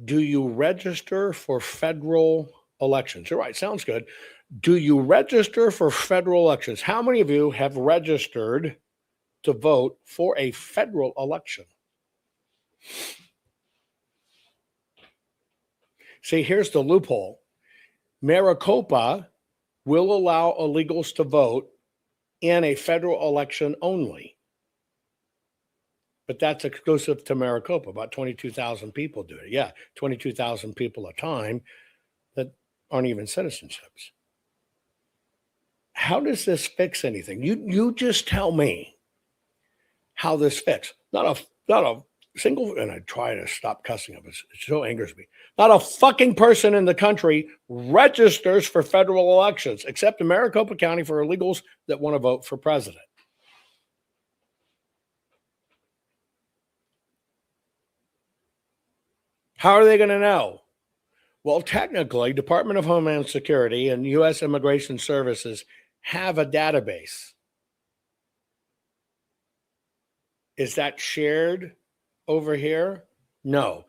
Do you register for federal elections? You're right. Sounds good. Do you register for federal elections? How many of you have registered to vote for a federal election? See, here's the loophole. Maricopa will allow illegals to vote in a federal election only. But that's exclusive to Maricopa. About 22,000 people do it. Yeah, 22,000 people a time that aren't even citizenships. How does this fix anything? You just tell me how this fixes. Not a single, and I try to stop cussing up. It so angers me. Not a fucking person in the country registers for federal elections, except in Maricopa County for illegals that want to vote for president. How are they going to know? Well, technically, Department of Homeland Security and U.S. Immigration Services have a database. Is that shared over here? No.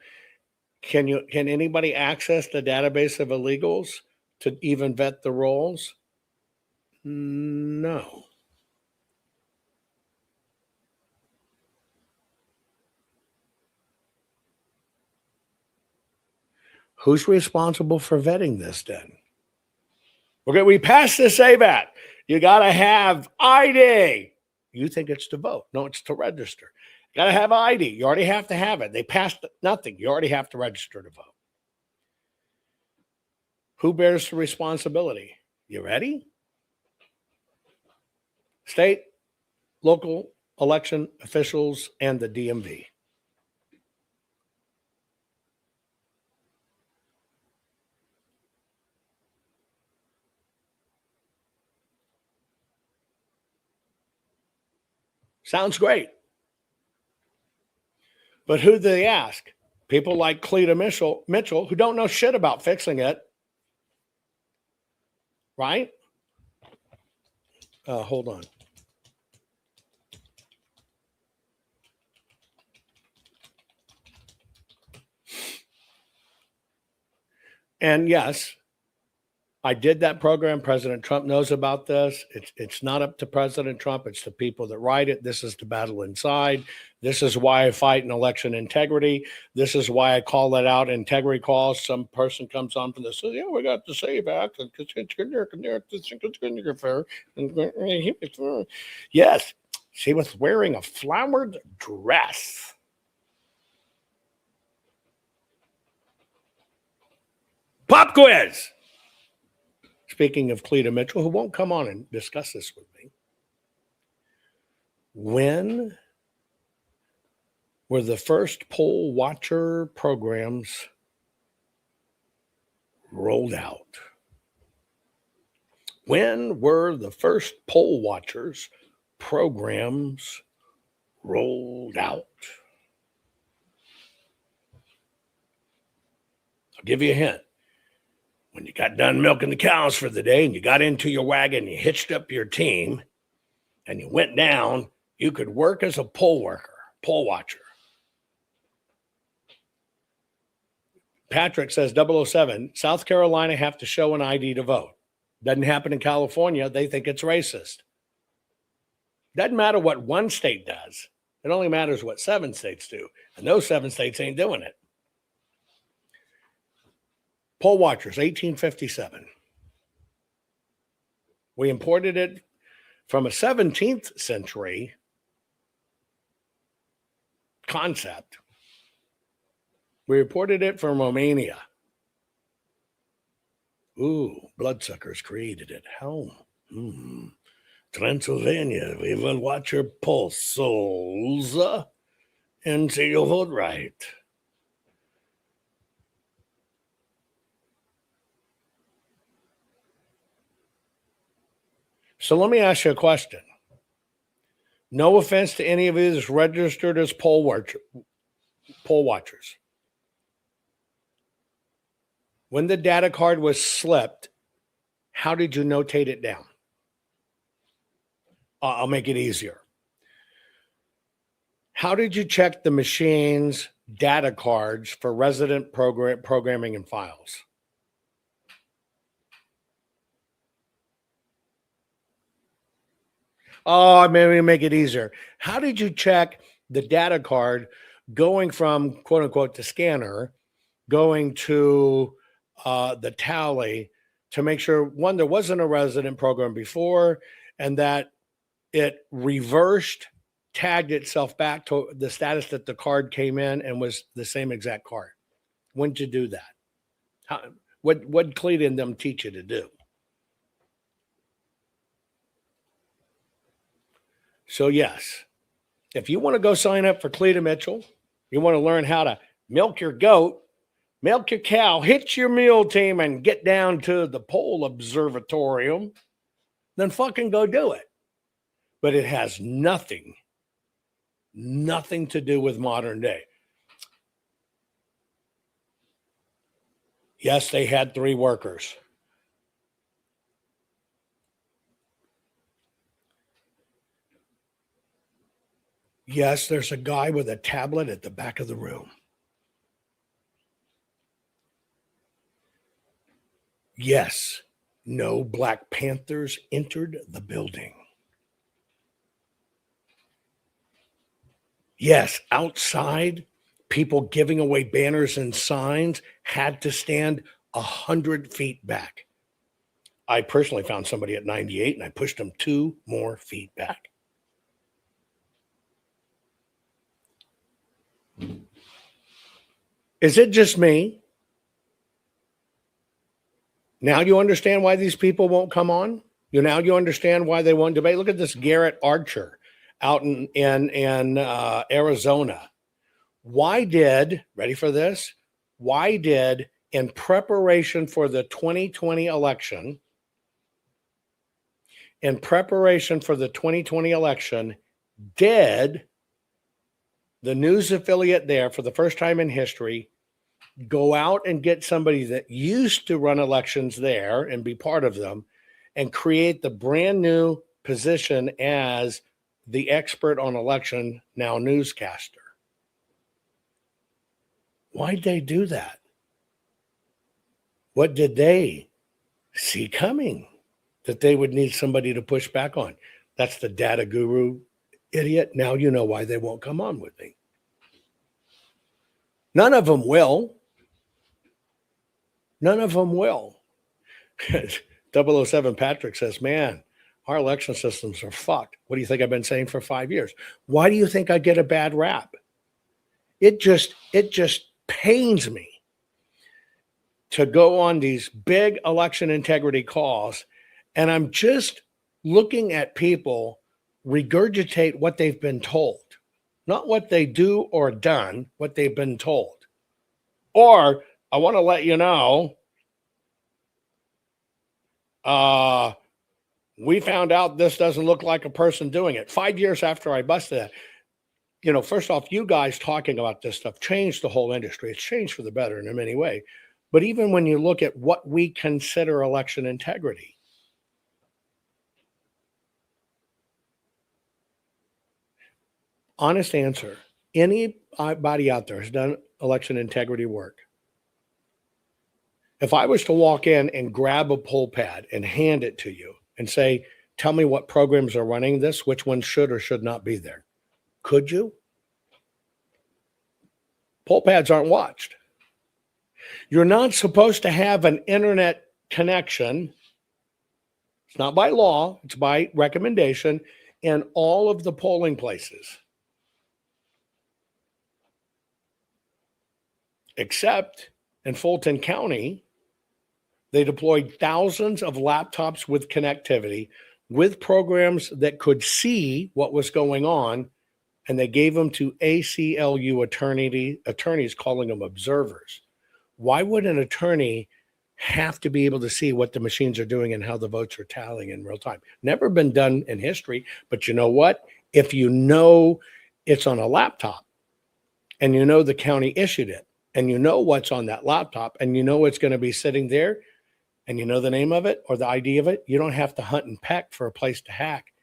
Can anybody access the database of illegals to even vet the rolls? No. Who's responsible for vetting this then? Okay, we passed the SAVE Act. You got to have ID. You think it's to vote. No, it's to register. You got to have ID. You already have to have it. They passed nothing. You already have to register to vote. Who bears the responsibility? You ready? State, local election officials, and the DMV. Sounds great. But who do they ask? People like Cleta Mitchell, who don't know shit about fixing it. Right? Hold on. And yes, I did that program. President Trump knows about this. It's not up to President Trump. It's the people that write it. This is the battle inside. This is why I fight in election integrity. This is why I call that out. Integrity calls. Some person comes on from this. Yeah, we got the Save Act. Yes, she was wearing a flowered dress. Pop quiz. Speaking of Cleta Mitchell, who won't come on and discuss this with me. When were the first poll watcher programs rolled out? When were the first poll watchers programs rolled out? I'll give you a hint. When you got done milking the cows for the day and you got into your wagon, you hitched up your team, and you went down, you could work as a poll watcher. Patrick says 007, South Carolina have to show an ID to vote. Doesn't happen in California. They think it's racist. Doesn't matter what one state does. It only matters what 7 states do. And those 7 states ain't doing it. Poll watchers, 1857. We imported it from a 17th century concept. We imported it from Romania. Ooh, bloodsuckers created it. How? Transylvania, we will watch your pulses and see you vote right. So let me ask you a question. No offense to any of you that's registered as poll watchers. When the data card was slipped, how did you notate it down? I'll make it easier. How did you check the machine's data cards for resident programming and files? Oh, maybe make it easier. How did you check the data card going from quote unquote the scanner, going to the tally to make sure, one, there wasn't a resident program before, and that it reversed, tagged itself back to the status that the card came in and was the same exact card? When did you do that? What Cleta and them teach you to do? So yes, if you want to go sign up for Cleta Mitchell, you want to learn how to milk your goat, milk your cow, hitch your mule team, and get down to the poll observatorium, then fucking go do it. But it has nothing to do with modern day. Yes, they had 3 workers. Yes, there's a guy with a tablet at the back of the room. Yes, no Black Panthers entered the building. Yes, outside, people giving away banners and signs had to stand 100 feet back. I personally found somebody at 98 and I pushed them 2 more feet back. Is it just me? Now you understand why these people won't come on? Now you understand why they won't debate? Look at this Garrett Archer out in Arizona. Why did, ready for this? Why did, in preparation for the 2020 election, did the news affiliate there, for the first time in history, go out and get somebody that used to run elections there and be part of them and create the brand new position as the expert on election, now newscaster? Why'd they do that? What did they see coming that they would need somebody to push back on. That's the data guru idiot. Now you know why they won't come on with me. None of them will. None of them will. 007 Patrick says, man, our election systems are fucked. What do you think I've been saying for 5 years? Why do you think I get a bad rap? It just pains me to go on these big election integrity calls, and I'm just looking at people regurgitate what they've been told, not what they do or done, what they've been told. Or I want to let you know, we found out this doesn't look like a person doing it. 5 years after I busted that, first off, you guys talking about this stuff changed the whole industry. It's changed for the better in many ways. But even when you look at what we consider election integrity, honest answer, anybody out there has done election integrity work. If I was to walk in and grab a poll pad and hand it to you and say, tell me what programs are running this, which ones should or should not be there, could you? Poll pads aren't watched. You're not supposed to have an internet connection. It's not by law, it's by recommendation in all of the polling places. Except in Fulton County, they deployed thousands of laptops with connectivity, with programs that could see what was going on, and they gave them to ACLU attorneys, calling them observers. Why would an attorney have to be able to see what the machines are doing and how the votes are tallying in real time? Never been done in history, but you know what? If you know it's on a laptop, and you know the county issued it, and you know what's on that laptop, and you know it's going to be sitting there, and you know the name of it or the ID of it, you don't have to hunt and peck for a place to hack.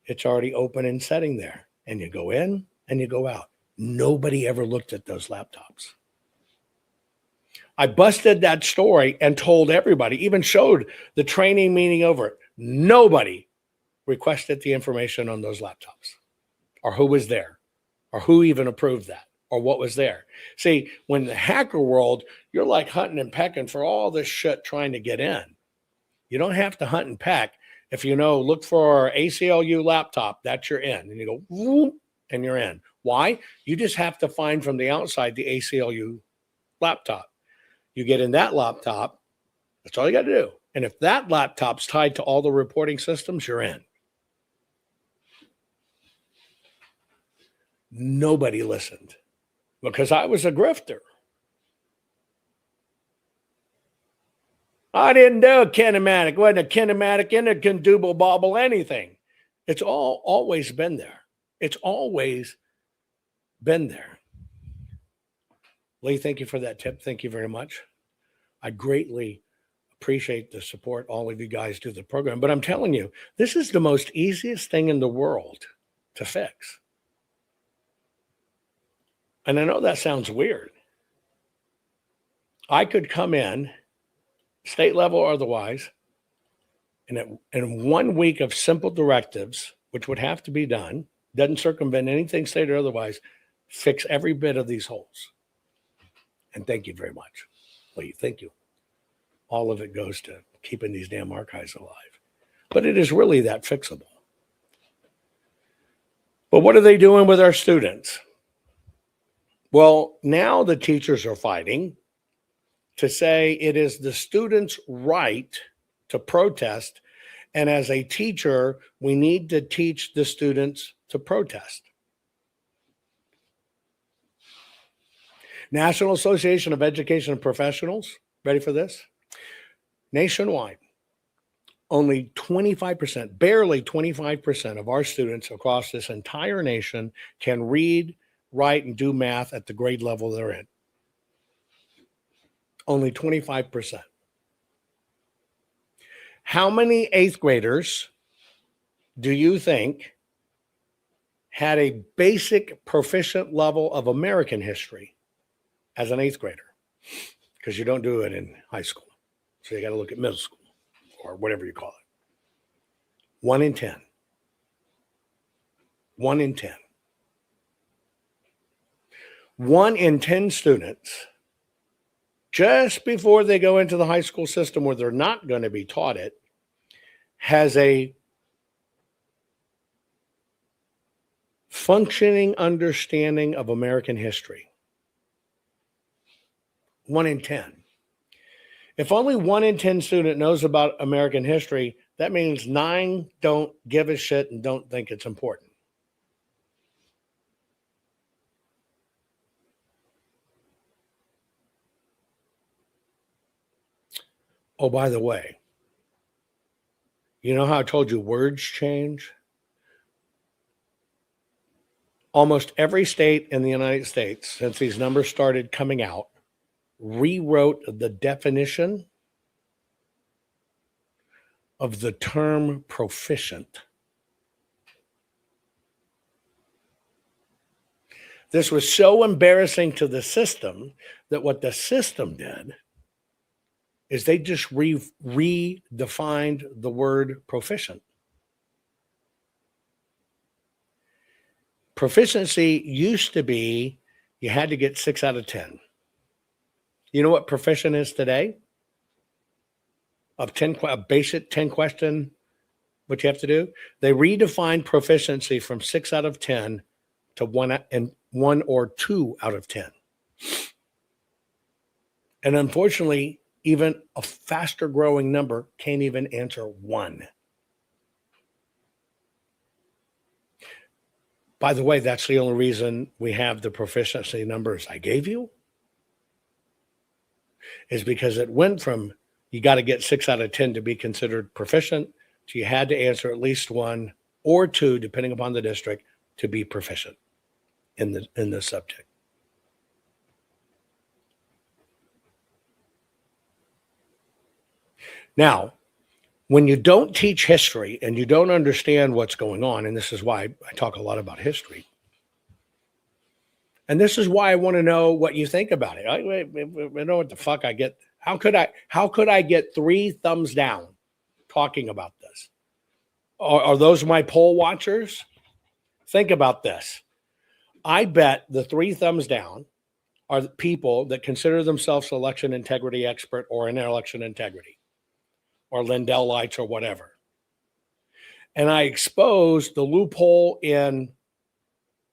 It's already open and sitting there. And you go in and you go out. Nobody ever looked at those laptops. I busted that story and told everybody, even showed the training meeting over it. Nobody requested the information on those laptops, or who was there, or who even approved that, or what was there. See, when the hacker world, you're like hunting and pecking for all this shit trying to get in. You don't have to hunt and peck. If you know, look for ACLU laptop, that's you're in. And you go, whoop, and you're in. Why? You just have to find from the outside the ACLU laptop. You get in that laptop, that's all you got to do. And if that laptop's tied to all the reporting systems, you're in. Nobody listened because I was a grifter. I didn't do a kinematic. Wasn't a kinematic in a condouble bobble anything. It's always been there. It's always been there. Lee, thank you for that tip. Thank you very much. I greatly appreciate the support all of you guys do the program. But I'm telling you, this is the most easiest thing in the world to fix. And I know that sounds weird. I could come in, state level or otherwise, and in 1 week of simple directives, which would have to be done, doesn't circumvent anything state or otherwise, fix every bit of these holes. And thank you very much. Lee, thank you. All of it goes to keeping these damn archives alive. But it is really that fixable. But what are they doing with our students? Well, now the teachers are fighting to say it is the students' right to protest. And as a teacher, we need to teach the students to protest. National Association of Education Professionals, ready for this? Nationwide, only 25%, barely 25% of our students across this entire nation can read, write, and do math at the grade level they're in. Only 25%. How many eighth graders do you think had a basic proficient level of American history as an eighth grader? Because you don't do it in high school. So you got to look at middle school. or whatever you call it. 1 in 10. 1 in 10. 1 in 10 students, just before they go into the high school system where they're not going to be taught it, has a functioning understanding of American history. 1 in 10. If only 1 in 10 student knows about American history, that means 9 don't give a shit and don't think it's important. Oh, by the way, you know how I told you words change? Almost every state in the United States, since these numbers started coming out, rewrote the definition of the term proficient. This was so embarrassing to the system that what the system did is they just redefined the word proficient. Proficiency used to be you had to get 6 out of 10. You know what proficient is today? Of 10, a basic 10 question, what you have to do? They redefined proficiency from 6 out of 10 to 1 or 2 out of 10. And unfortunately, even a faster growing number can't even answer 1. By the way, that's the only reason we have the proficiency numbers I gave you, is because it went from you got to get 6 out of 10 to be considered proficient to you had to answer at least 1 or 2, depending upon the district, to be proficient in the subject. Now, when you don't teach history and you don't understand what's going on, and this is why I talk a lot about history, and this is why I want to know what you think about it. I know what the fuck I get. How could I get 3 thumbs down talking about this? Are those my poll watchers? Think about this. I bet the 3 thumbs down are the people that consider themselves election integrity expert or in election integrity or Lindell-lites or whatever. And I exposed the loophole in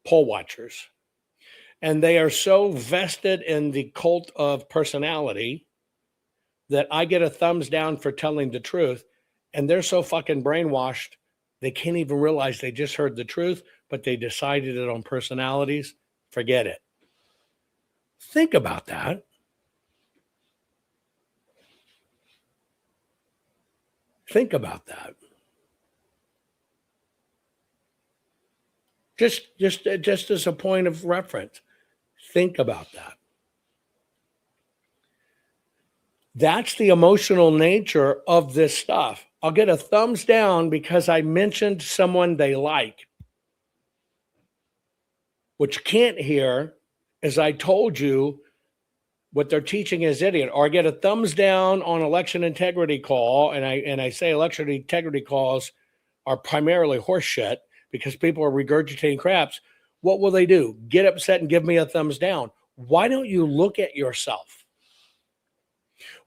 poll watchers. And they are so vested in the cult of personality that I get a thumbs down for telling the truth. And they're so fucking brainwashed, they can't even realize they just heard the truth, but they decided it on personalities. Forget it. Think about that. Think about that. Just as a point of reference, think about that. That's the emotional nature of this stuff. I'll get a thumbs down because I mentioned someone they like. What you can't hear is I told you what they're teaching is idiot. Or I get a thumbs down on election integrity call, and I say election integrity calls are primarily horseshit because people are regurgitating craps. What will they do? Get upset and give me a thumbs down. Why don't you look at yourself?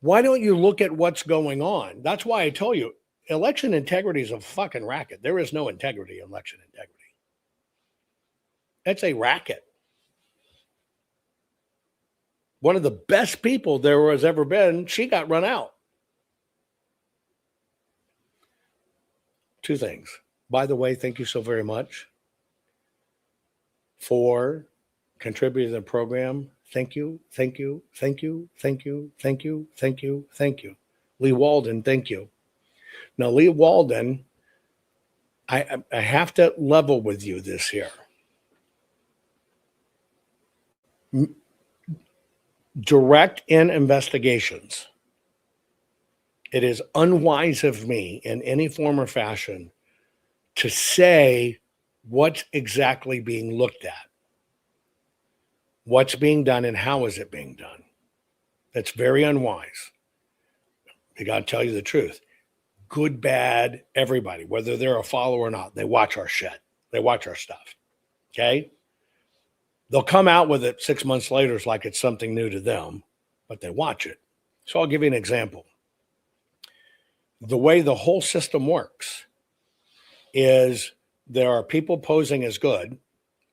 Why don't you look at what's going on? That's why I told you election integrity is a fucking racket. There is no integrity in election integrity. It's a racket. One of the best people there has ever been, she got run out. 2 things. By the way, thank you so very much for contributing to the program. Thank you, thank you, thank you, thank you, thank you, thank you, thank you. Lee Walden, thank you. Now, Lee Walden, I have to level with you this here. Direct in investigations. It is unwise of me in any form or fashion to say what's exactly being looked at, what's being done, and how is it being done. That's very unwise. I got to tell you the truth. good, bad, everybody, whether they're a follower or not, they watch our shit. They watch our stuff. Okay? They'll come out with it 6 months later. It's like it's something new to them, but they watch it. So I'll give you an example. The way the whole system works is there are people posing as good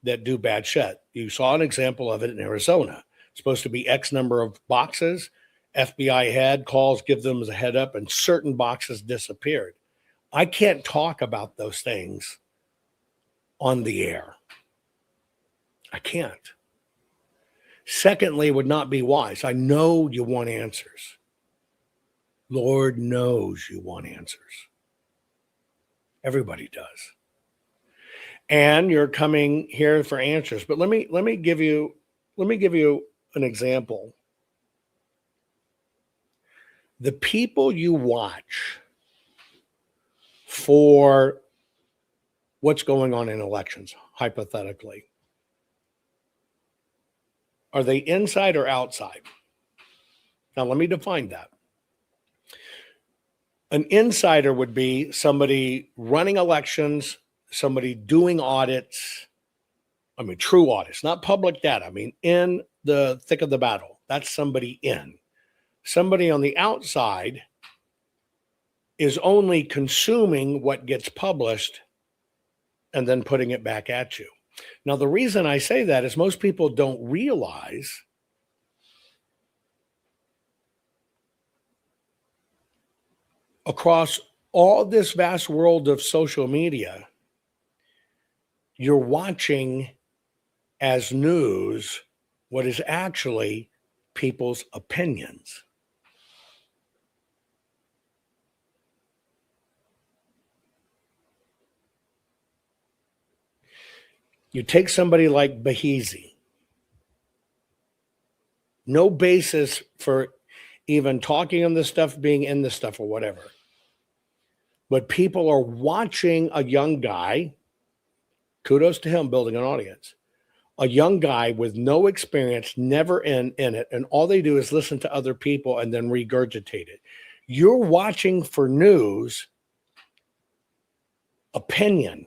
that do bad shit. You saw an example of it in Arizona. It's supposed to be X number of boxes. FBI had calls, give them a head up, and certain boxes disappeared. I can't talk about those things on the air. I can't. Secondly, it would not be wise. I know you want answers. Lord knows you want answers. Everybody does. And you're coming here for answers. But let me give you an example. The people you watch for what's going on in elections, hypothetically, are they inside or outside? Now, let me define that. An insider would be somebody running elections, somebody doing audits. I mean, true audits, not public data. I mean, in the thick of the battle. That's somebody in. Somebody on the outside is only consuming what gets published and then putting it back at you. Now, the reason I say that is most people don't realize across all this vast world of social media, you're watching as news what is actually people's opinions. You take somebody like Behezy, no basis for even talking on this stuff, being in this stuff or whatever. But people are watching a young guy, kudos to him building an audience, a young guy with no experience, never in it, and all they do is listen to other people and then regurgitate it. You're watching for news, opinion.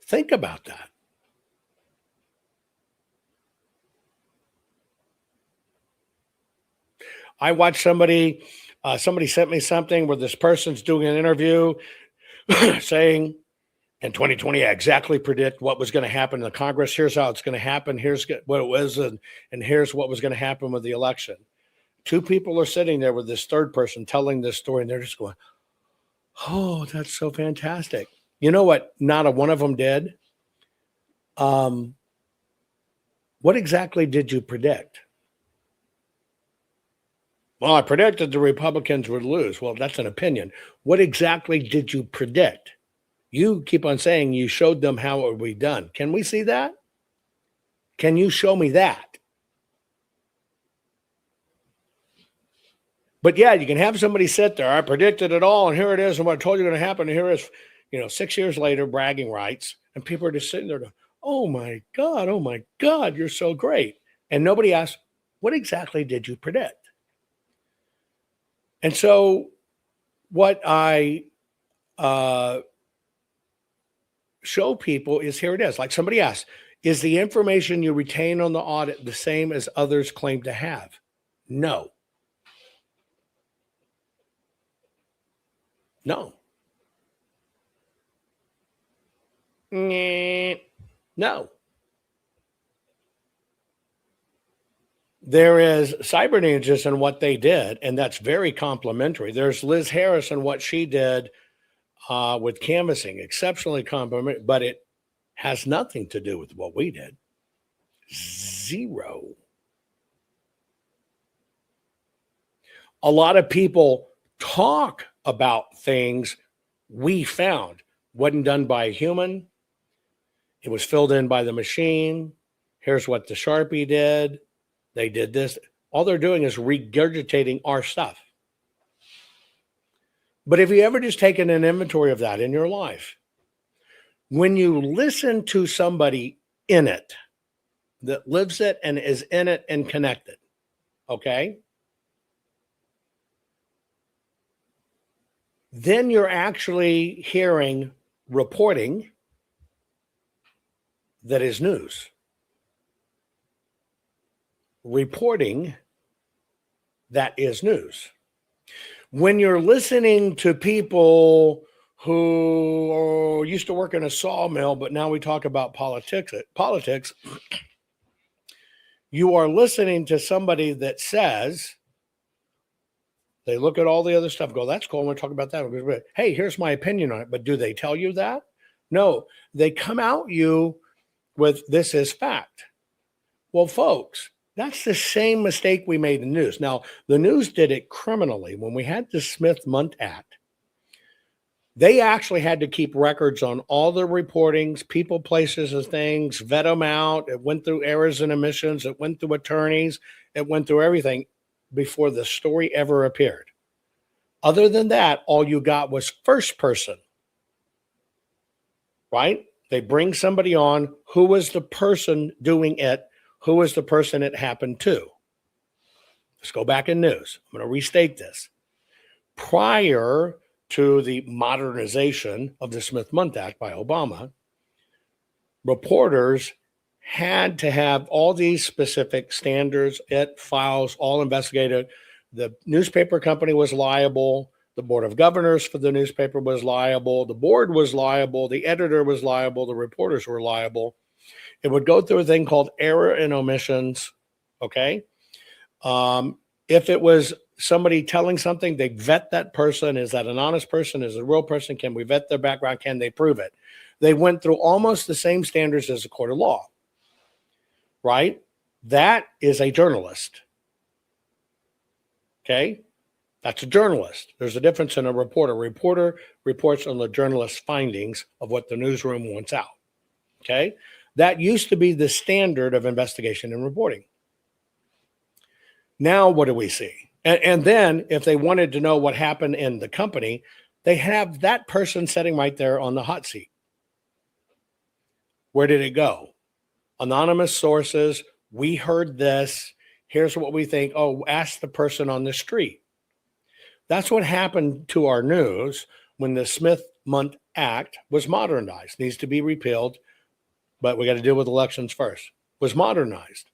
Think about that. I watched somebody sent me something where this person's doing an interview saying, in 2020, I exactly predict what was going to happen in the Congress. Here's how it's going to happen. Here's what it was, and here's what was going to happen with the election. Two people are sitting there with this third person telling this story, and they're just going, oh, that's so fantastic. You know what? Not a one of them did. What exactly did you predict? Well, I predicted the Republicans would lose. Well, that's an opinion. What exactly did you predict? You keep on saying you showed them how it would be done. Can we see that? Can you show me that? But yeah, you can have somebody sit there. I predicted it all, and here it is, and what I told you going to happen. And here it is, 6 years later, bragging rights, and people are just sitting there going, oh my God, you're so great. And nobody asks, what exactly did you predict? And so what I show people is here it is. Like somebody asked, is the information you retain on the audit the same as others claim to have? No. No. No. There is cyber ninjas and what they did, and that's very complimentary. There's Liz Harris and what she did with canvassing, exceptionally complimentary, but it has nothing to do with what we did. Zero. A lot of people talk about things we found. Wasn't done by a human. It was filled in by the machine. Here's what the Sharpie did. They did this. All they're doing is regurgitating our stuff. But if you ever just taken an inventory of that in your life, when you listen to somebody in it, that lives it and is in it and connected, okay? then you're actually hearing reporting that is news. Reporting that is news. When you're listening to people who used to work in a sawmill, but now we talk about politics, you are listening to somebody that says, they look at all the other stuff, go, that's cool, I want to talk about that. Hey, here's my opinion on it. But do they tell you that? No, they come out you with, this is fact. Well, folks, that's the same mistake we made in the news. Now, the news did it criminally. When we had the Smith-Mundt Act, they actually had to keep records on all the reportings, people, places, and things, vet them out. It went through errors and omissions. It went through attorneys. It went through everything before the story ever appeared. Other than that, all you got was first person, right? They bring somebody on. Who was the person doing it? Who was the person it happened to? Let's go back in news. I'm going to restate this. Prior to the modernization of the Smith-Mundt Act by Obama, reporters had to have all these specific standards, files, all investigated. The newspaper company was liable. The board of governors for the newspaper was liable. The board was liable. The editor was liable. The reporters were liable. It would go through a thing called error and omissions, okay? If it was somebody telling something, they vet that person. Is that an honest person? Is it a real person? Can we vet their background? Can they prove it? They went through almost the same standards as a court of law, right? That is a journalist, okay? That's a journalist. There's a difference in a reporter. A reporter reports on the journalist's findings of what the newsroom wants out, okay? That used to be the standard of investigation and reporting. Now, what do we see? And then if they wanted to know what happened in the company, they have that person sitting right there on the hot seat. Where did it go? Anonymous sources. We heard this. Here's what we think. Oh, ask the person on the street. That's what happened to our news when the Smith-Mundt Act was modernized. Needs to be repealed, but we got to deal with elections first. Was modernized.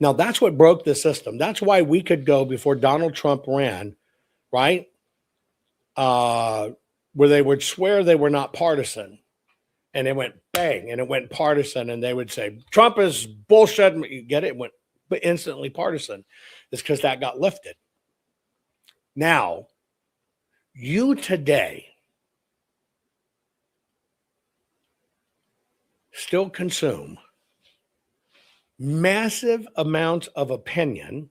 Now, that's what broke the system. That's why we could go before Donald Trump ran, right? Where they would swear they were not partisan. And it went bang, and it went partisan. And they would say, Trump is bullshit. You get it? It went instantly partisan. It's because that got lifted. Now, you today still consume massive amounts of opinion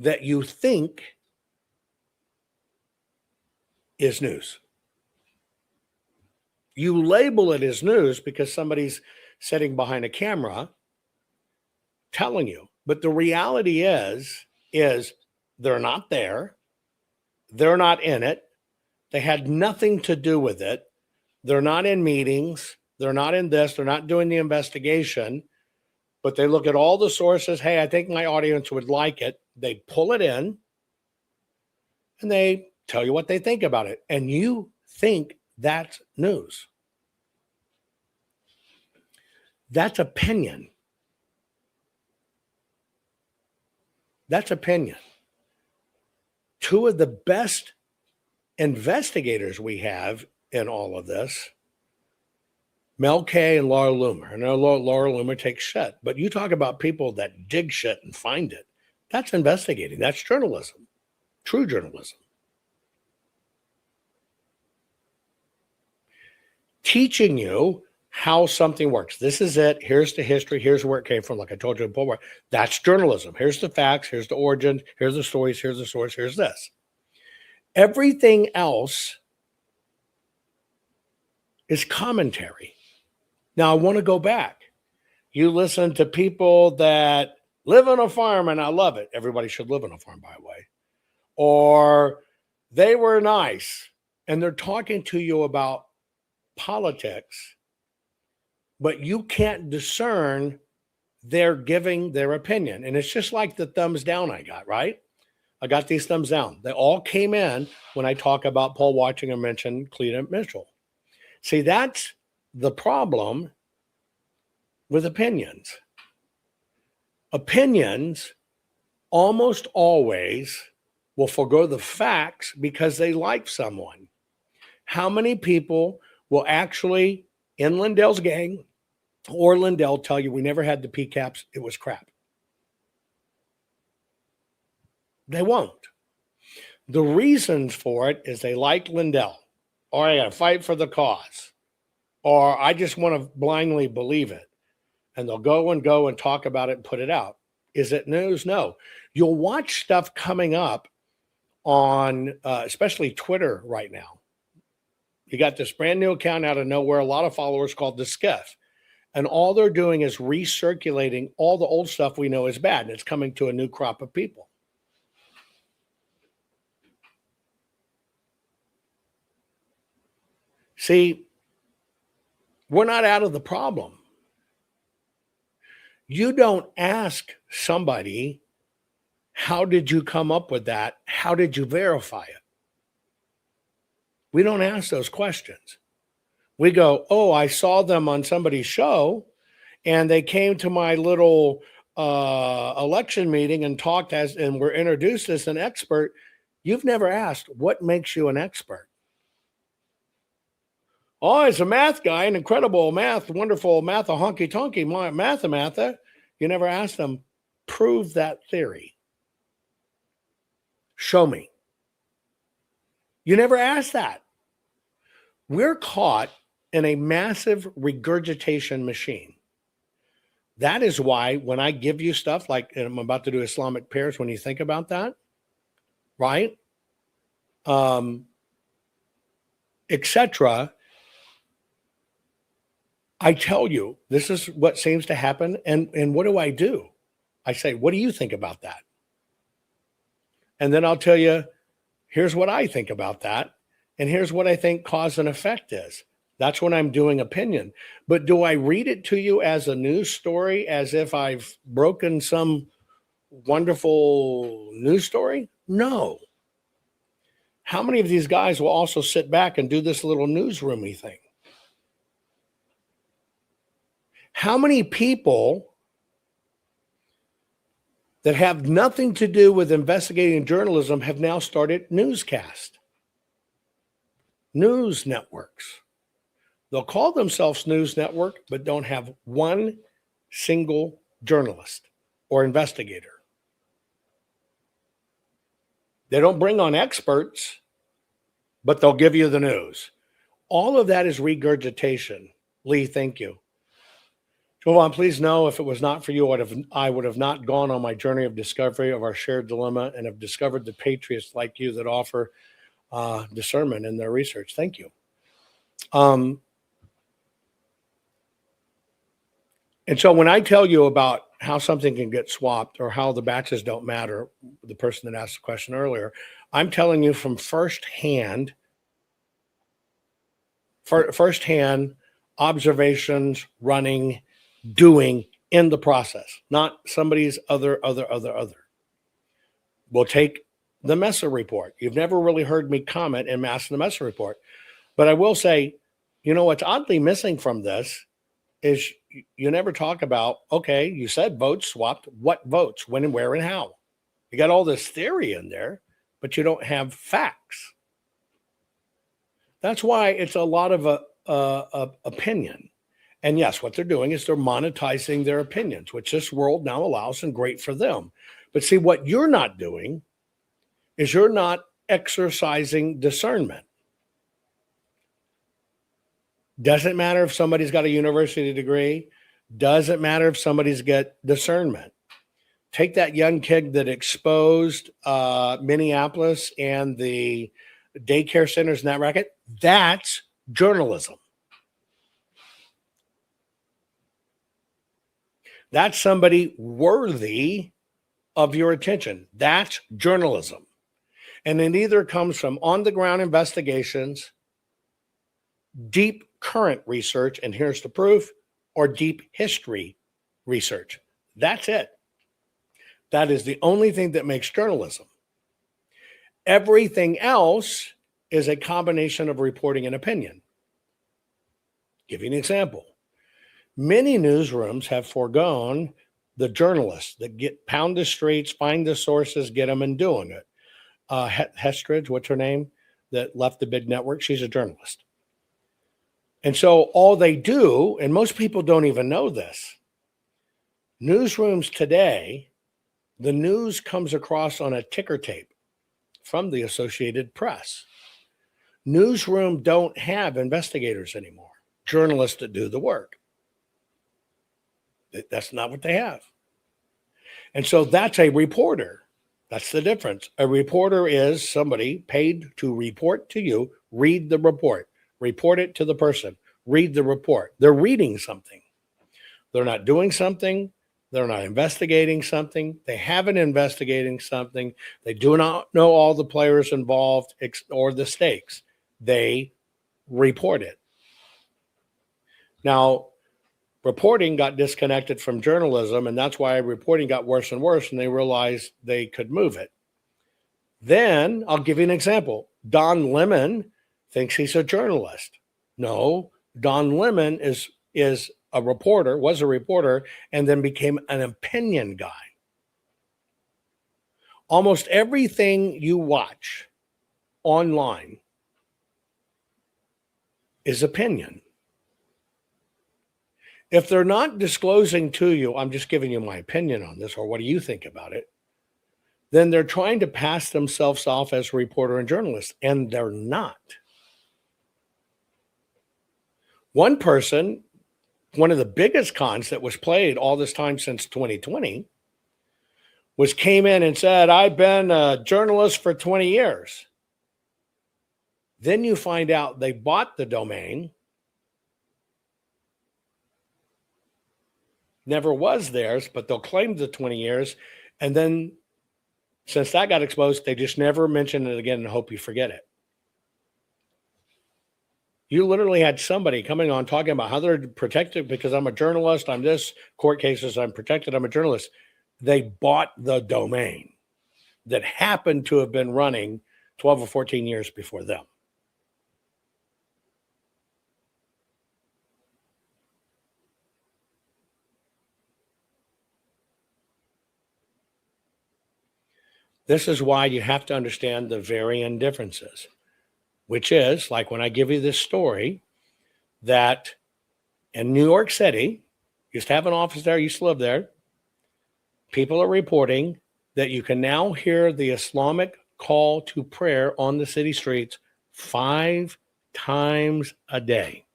that you think is news. You label it as news because somebody's sitting behind a camera telling you. But the reality is they're not there. They're not in it. They had nothing to do with it. They're not in meetings. They're not in this. They're not doing the investigation. But they look at all the sources. Hey, I think my audience would like it. They pull it in and they tell you what they think about it. And you think that's news. That's opinion. That's opinion. Two of the best investigators we have in all of this, Mel K and Laura Loomer. I know Laura Loomer takes shit, but you talk about people that dig shit and find it. That's investigating. That's journalism. True journalism. Teaching you how something works. This is it. Here's the history. Here's where it came from. Like I told you before, that's journalism. Here's the facts. Here's the origin. Here's the stories. Here's the source. Here's this. Everything else is commentary. Now, I want to go back. You listen to people that live on a farm, and I love it. Everybody should live on a farm, by the way. Or they were nice, and they're talking to you about politics, but you can't discern they're giving their opinion. And it's just like the thumbs down I got, right? I got these thumbs down. They all came in when I talk about Paul watching or mention Cleta Mitchell. See, that's the problem with opinions. Opinions almost always will forego the facts because they like someone. How many people will actually, in Lindell's gang or Lindell, tell you we never had the PCAPs, it was crap? They won't. The reasons for it is they like Lindell, or I got to fight for the cause, or I just want to blindly believe it. And they'll go and talk about it and put it out. Is it news? No. You'll watch stuff coming up on especially Twitter right now. You got this brand new account out of nowhere, a lot of followers, called The Skiff. And all they're doing is recirculating all the old stuff we know is bad. And it's coming to a new crop of people. See, we're not out of the problem. You don't ask somebody, how did you come up with that? How did you verify it? We don't ask those questions. We go, oh, I saw them on somebody's show and they came to my little election meeting and talked and were introduced as an expert. You've never asked, what makes you an expert? Oh, he's a math guy, an incredible math, wonderful math, a honky-tonky matha. You never asked them, prove that theory. Show me. You never asked that. We're caught in a massive regurgitation machine. That is why when I give you stuff like, and I'm about to do Islamic prayers, when you think about that, right? Etc. I tell you, this is what seems to happen. And what do? I say, what do you think about that? And then I'll tell you, here's what I think about that. And here's what I think cause and effect is. That's when I'm doing opinion. But do I read it to you as a news story, as if I've broken some wonderful news story? No. How many of these guys will also sit back and do this little newsroomy thing? How many people that have nothing to do with investigating journalism have now started newscasts, news networks? They'll call themselves news network, but don't have one single journalist or investigator. They don't bring on experts, but they'll give you the news. All of that is regurgitation. Lee, thank you. Jovan, please know if it was not for you, I would have not gone on my journey of discovery of our shared dilemma and have discovered the patriots like you that offer discernment in their research. Thank you. And so when I tell you about how something can get swapped or how the batches don't matter, the person that asked the question earlier, I'm telling you from firsthand observations, running, doing in the process, not somebody's other. We'll take the Messer report. You've never really heard me comment in mass in the Messer report, but I will say, what's oddly missing from this is you never talk about, okay, you said votes swapped. What votes, when and where and how? You got all this theory in there, but you don't have facts. That's why it's a lot of opinion. And yes, what they're doing is they're monetizing their opinions, which this world now allows, and great for them. But see, what you're not doing is you're not exercising discernment. Doesn't matter if somebody's got a university degree. Doesn't matter if somebody's got discernment. Take that young kid that exposed Minneapolis and the daycare centers in that racket. That's journalism. That's somebody worthy of your attention. That's journalism. And it either comes from on-the-ground investigations, deep current research, and here's the proof, or deep history research. That's it. That is the only thing that makes journalism. Everything else is a combination of reporting and opinion. Give you an example. Many newsrooms have foregone the journalists that pound the streets, find the sources, get them and doing it. Hestridge, what's her name, that left the big network? She's a journalist. And so all they do, and most people don't even know this, newsrooms today, the news comes across on a ticker tape from the Associated Press. Newsroom don't have investigators anymore, journalists that do the work. That's not what they have. And so that's a reporter. That's the difference. A reporter is somebody paid to report to you, read the report, report it to the person, read the report. They're reading something. They're not doing something. They're not investigating something. They haven't investigating something. They do not know all the players involved or the stakes. They report it. Now, reporting got disconnected from journalism, and that's why reporting got worse and worse, and they realized they could move it. Then, I'll give you an example. Don Lemon thinks he's a journalist. No, Don Lemon is a reporter, was a reporter, and then became an opinion guy. Almost everything you watch online is opinion. If they're not disclosing to you, I'm just giving you my opinion on this, or what do you think about it? Then they're trying to pass themselves off as a reporter and journalist, and they're not. One person, one of the biggest cons that was played all this time since 2020, came in and said, I've been a journalist for 20 years. Then you find out they bought the domain, never was theirs, but they'll claim the 20 years. And then since that got exposed, they just never mention it again and hope you forget it. You literally had somebody coming on talking about how they're protected because I'm a journalist, I'm this, court cases, I'm protected, I'm a journalist. They bought the domain that happened to have been running 12 or 14 years before them. This is why you have to understand the varying differences, which is like when I give you this story that in New York City, used to have an office there, used to live there, people are reporting that you can now hear the Islamic call to prayer on the city streets 5 times a day.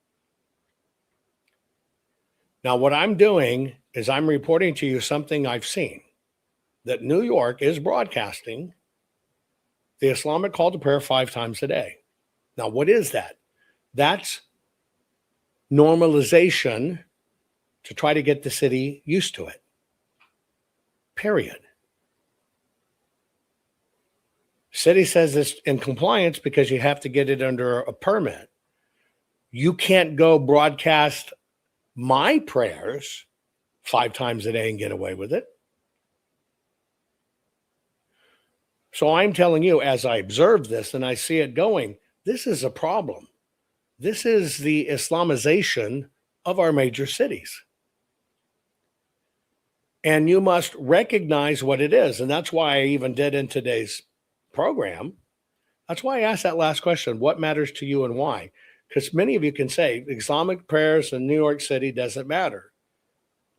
Now, what I'm doing is I'm reporting to you something I've seen, that New York is broadcasting the Islamic call to prayer 5 times a day. Now, what is that? That's normalization to try to get the city used to it. Period. City says it's in compliance because you have to get it under a permit. You can't go broadcast my prayers 5 times a day and get away with it. So I'm telling you, as I observe this and I see it going, this is a problem. This is the Islamization of our major cities. And you must recognize what it is. And that's why I even did in today's program. That's why I asked that last question, what matters to you and why? Because many of you can say Islamic prayers in New York City doesn't matter.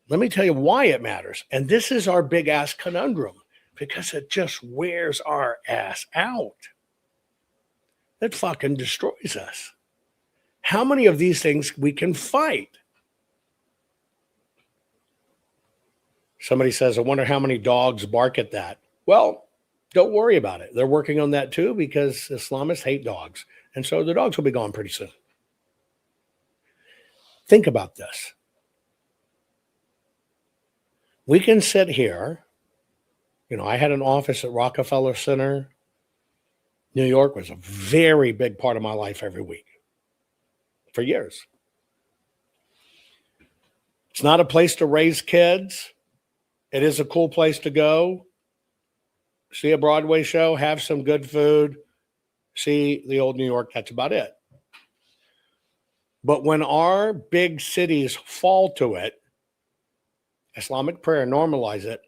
Let me tell you why it matters. And this is our big ass conundrum, because it just wears our ass out. It fucking destroys us. How many of these things we can fight? Somebody says, I wonder how many dogs bark at that. Well, don't worry about it. They're working on that too, because Islamists hate dogs. And so the dogs will be gone pretty soon. Think about this. We can sit here. You know, I had an office at Rockefeller Center. New York was a very big part of my life every week for years. It's not a place to raise kids. It is a cool place to go. see a Broadway show, have some good food, see the old New York. That's about it. But when our big cities fall to it, Islamic prayer, normalize it,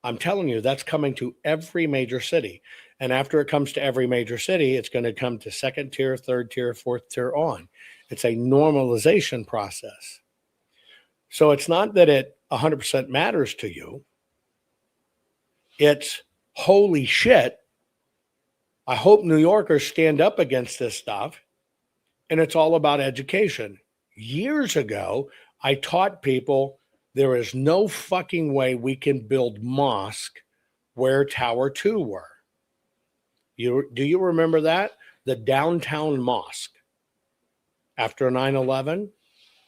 I'm telling you, that's coming to every major city. And after it comes to every major city, it's going to come to second tier, third tier, fourth tier on. It's a normalization process. So it's not that it 100% matters to you. It's holy shit. I hope New Yorkers stand up against this stuff. And it's all about education. Years ago, I taught people there is no fucking way we can build mosque where Tower 2 were. Do you remember that? The downtown mosque. After 9/11,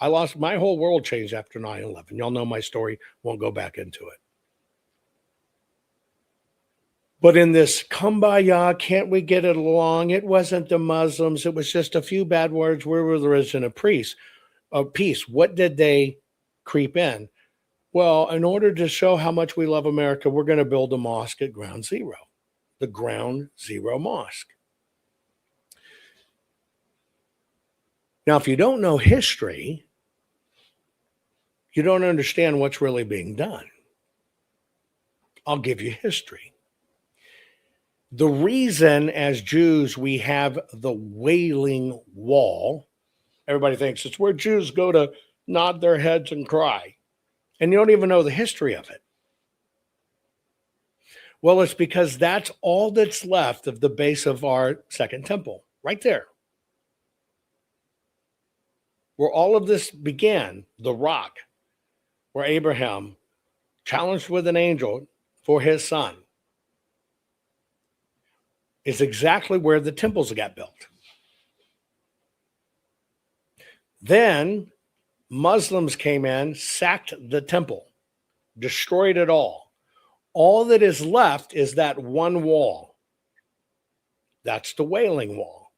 my whole world changed after 9/11. Y'all know my story, won't go back into it. But in this kumbaya, can't we get it along? It wasn't the Muslims. It was just a few bad words. Where were the religion of peace? What did they creep in? Well, in order to show how much we love America, we're going to build a mosque at Ground Zero, the Ground Zero Mosque. Now, if you don't know history, you don't understand what's really being done. I'll give you history. The reason as Jews we have the Wailing Wall, everybody thinks it's where Jews go to nod their heads and cry. And you don't even know the history of it. Well, it's because that's all that's left of the base of our second temple, right there. Where all of this began, the rock, where Abraham challenged with an angel for his son, is exactly where the temples got built. Then Muslims came in, sacked the temple, destroyed it all. All that is left is that one wall. That's the Wailing Wall.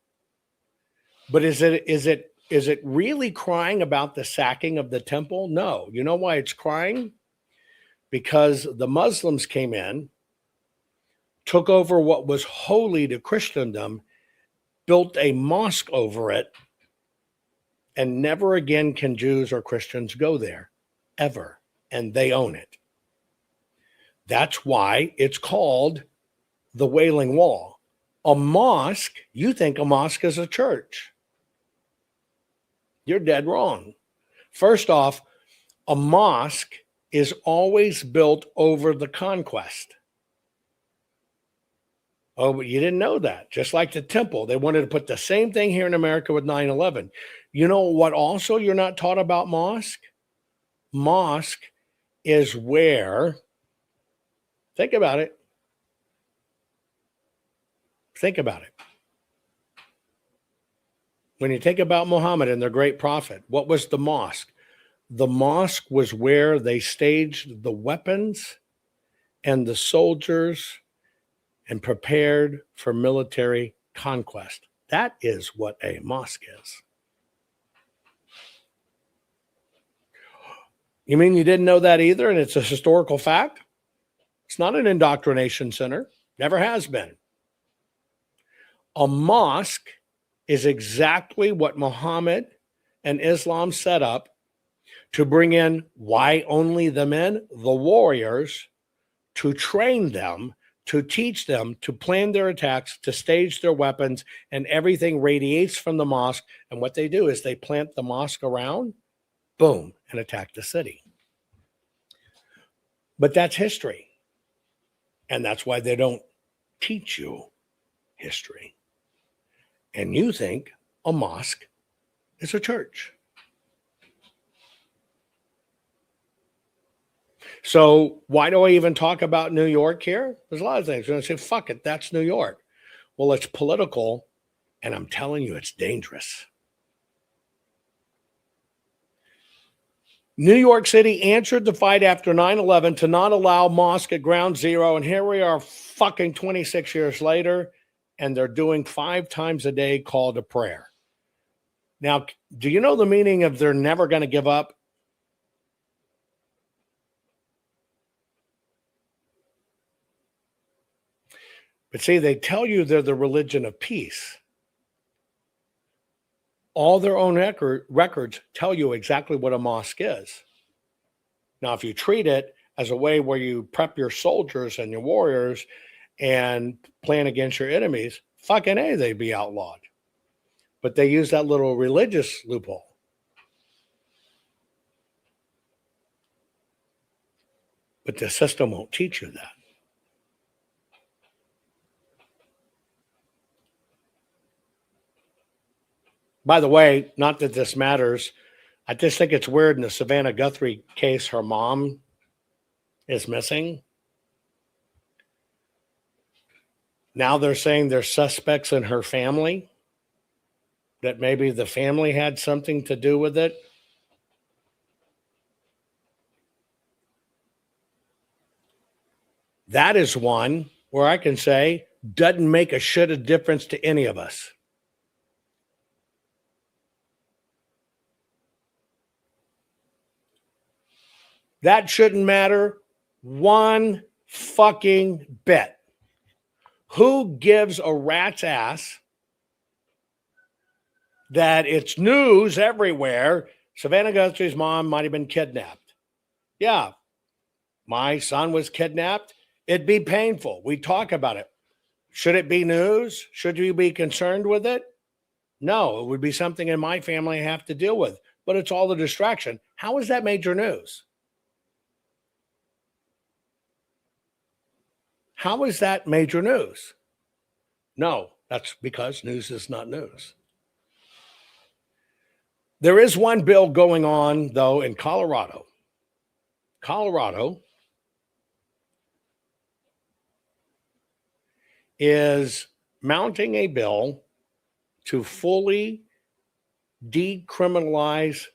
But is it really crying about the sacking of the temple? No. You know why it's crying? Because the Muslims came in, took over what was holy to Christendom, built a mosque over it, and never again can Jews or Christians go there, ever. And they own it. That's why it's called the Wailing Wall. A mosque, you think a mosque is a church. You're dead wrong. First off, a mosque is always built over the conquest. Oh, but you didn't know that. Just like the temple, they wanted to put the same thing here in America with 9/11. You know what also you're not taught about mosque? Mosque is where, think about it. Think about it. When you think about Muhammad and their great prophet, what was the mosque? The mosque was where they staged the weapons and the soldiers and prepared for military conquest. That is what a mosque is. You mean you didn't know that either, and it's a historical fact? It's not an indoctrination center. Never has been. A mosque is exactly what Muhammad and Islam set up to bring in why only the men, the warriors, to train them, to teach them, to plan their attacks, to stage their weapons, and everything radiates from the mosque. And what they do is they plant the mosque around, boom, and attack the city. But that's history. And that's why they don't teach you history. And you think a mosque is a church. So why do I even talk about New York here? There's a lot of things. You're going to say, fuck it, that's New York. Well, it's political, and I'm telling you, it's dangerous. New York City answered the fight after 9/11 to not allow mosque at Ground Zero, and here we are fucking 26 years later, and they're doing 5 times a day call to prayer. Now, do you know the meaning of they're never going to give up? But see, they tell you they're the religion of peace. All their own records tell you exactly what a mosque is. Now, if you treat it as a way where you prep your soldiers and your warriors and plan against your enemies, fucking A, they'd be outlawed. But they use that little religious loophole. But the system won't teach you that. By the way, not that this matters, I just think it's weird in the Savannah Guthrie case, her mom is missing. Now they're saying there's suspects in her family, that maybe the family had something to do with it. That is one where I can say doesn't make a shit of difference to any of us. That shouldn't matter one fucking bit. Who gives a rat's ass that it's news everywhere? Savannah Guthrie's mom might have been kidnapped. Yeah, my son was kidnapped. It'd be painful. We talk about it. Should it be news? Should you be concerned with it? No, it would be something in my family I have to deal with, but it's all a distraction. How is that major news? How is that major news? No, that's because news is not news. There is one bill going on, though, in Colorado. Colorado is mounting a bill to fully decriminalize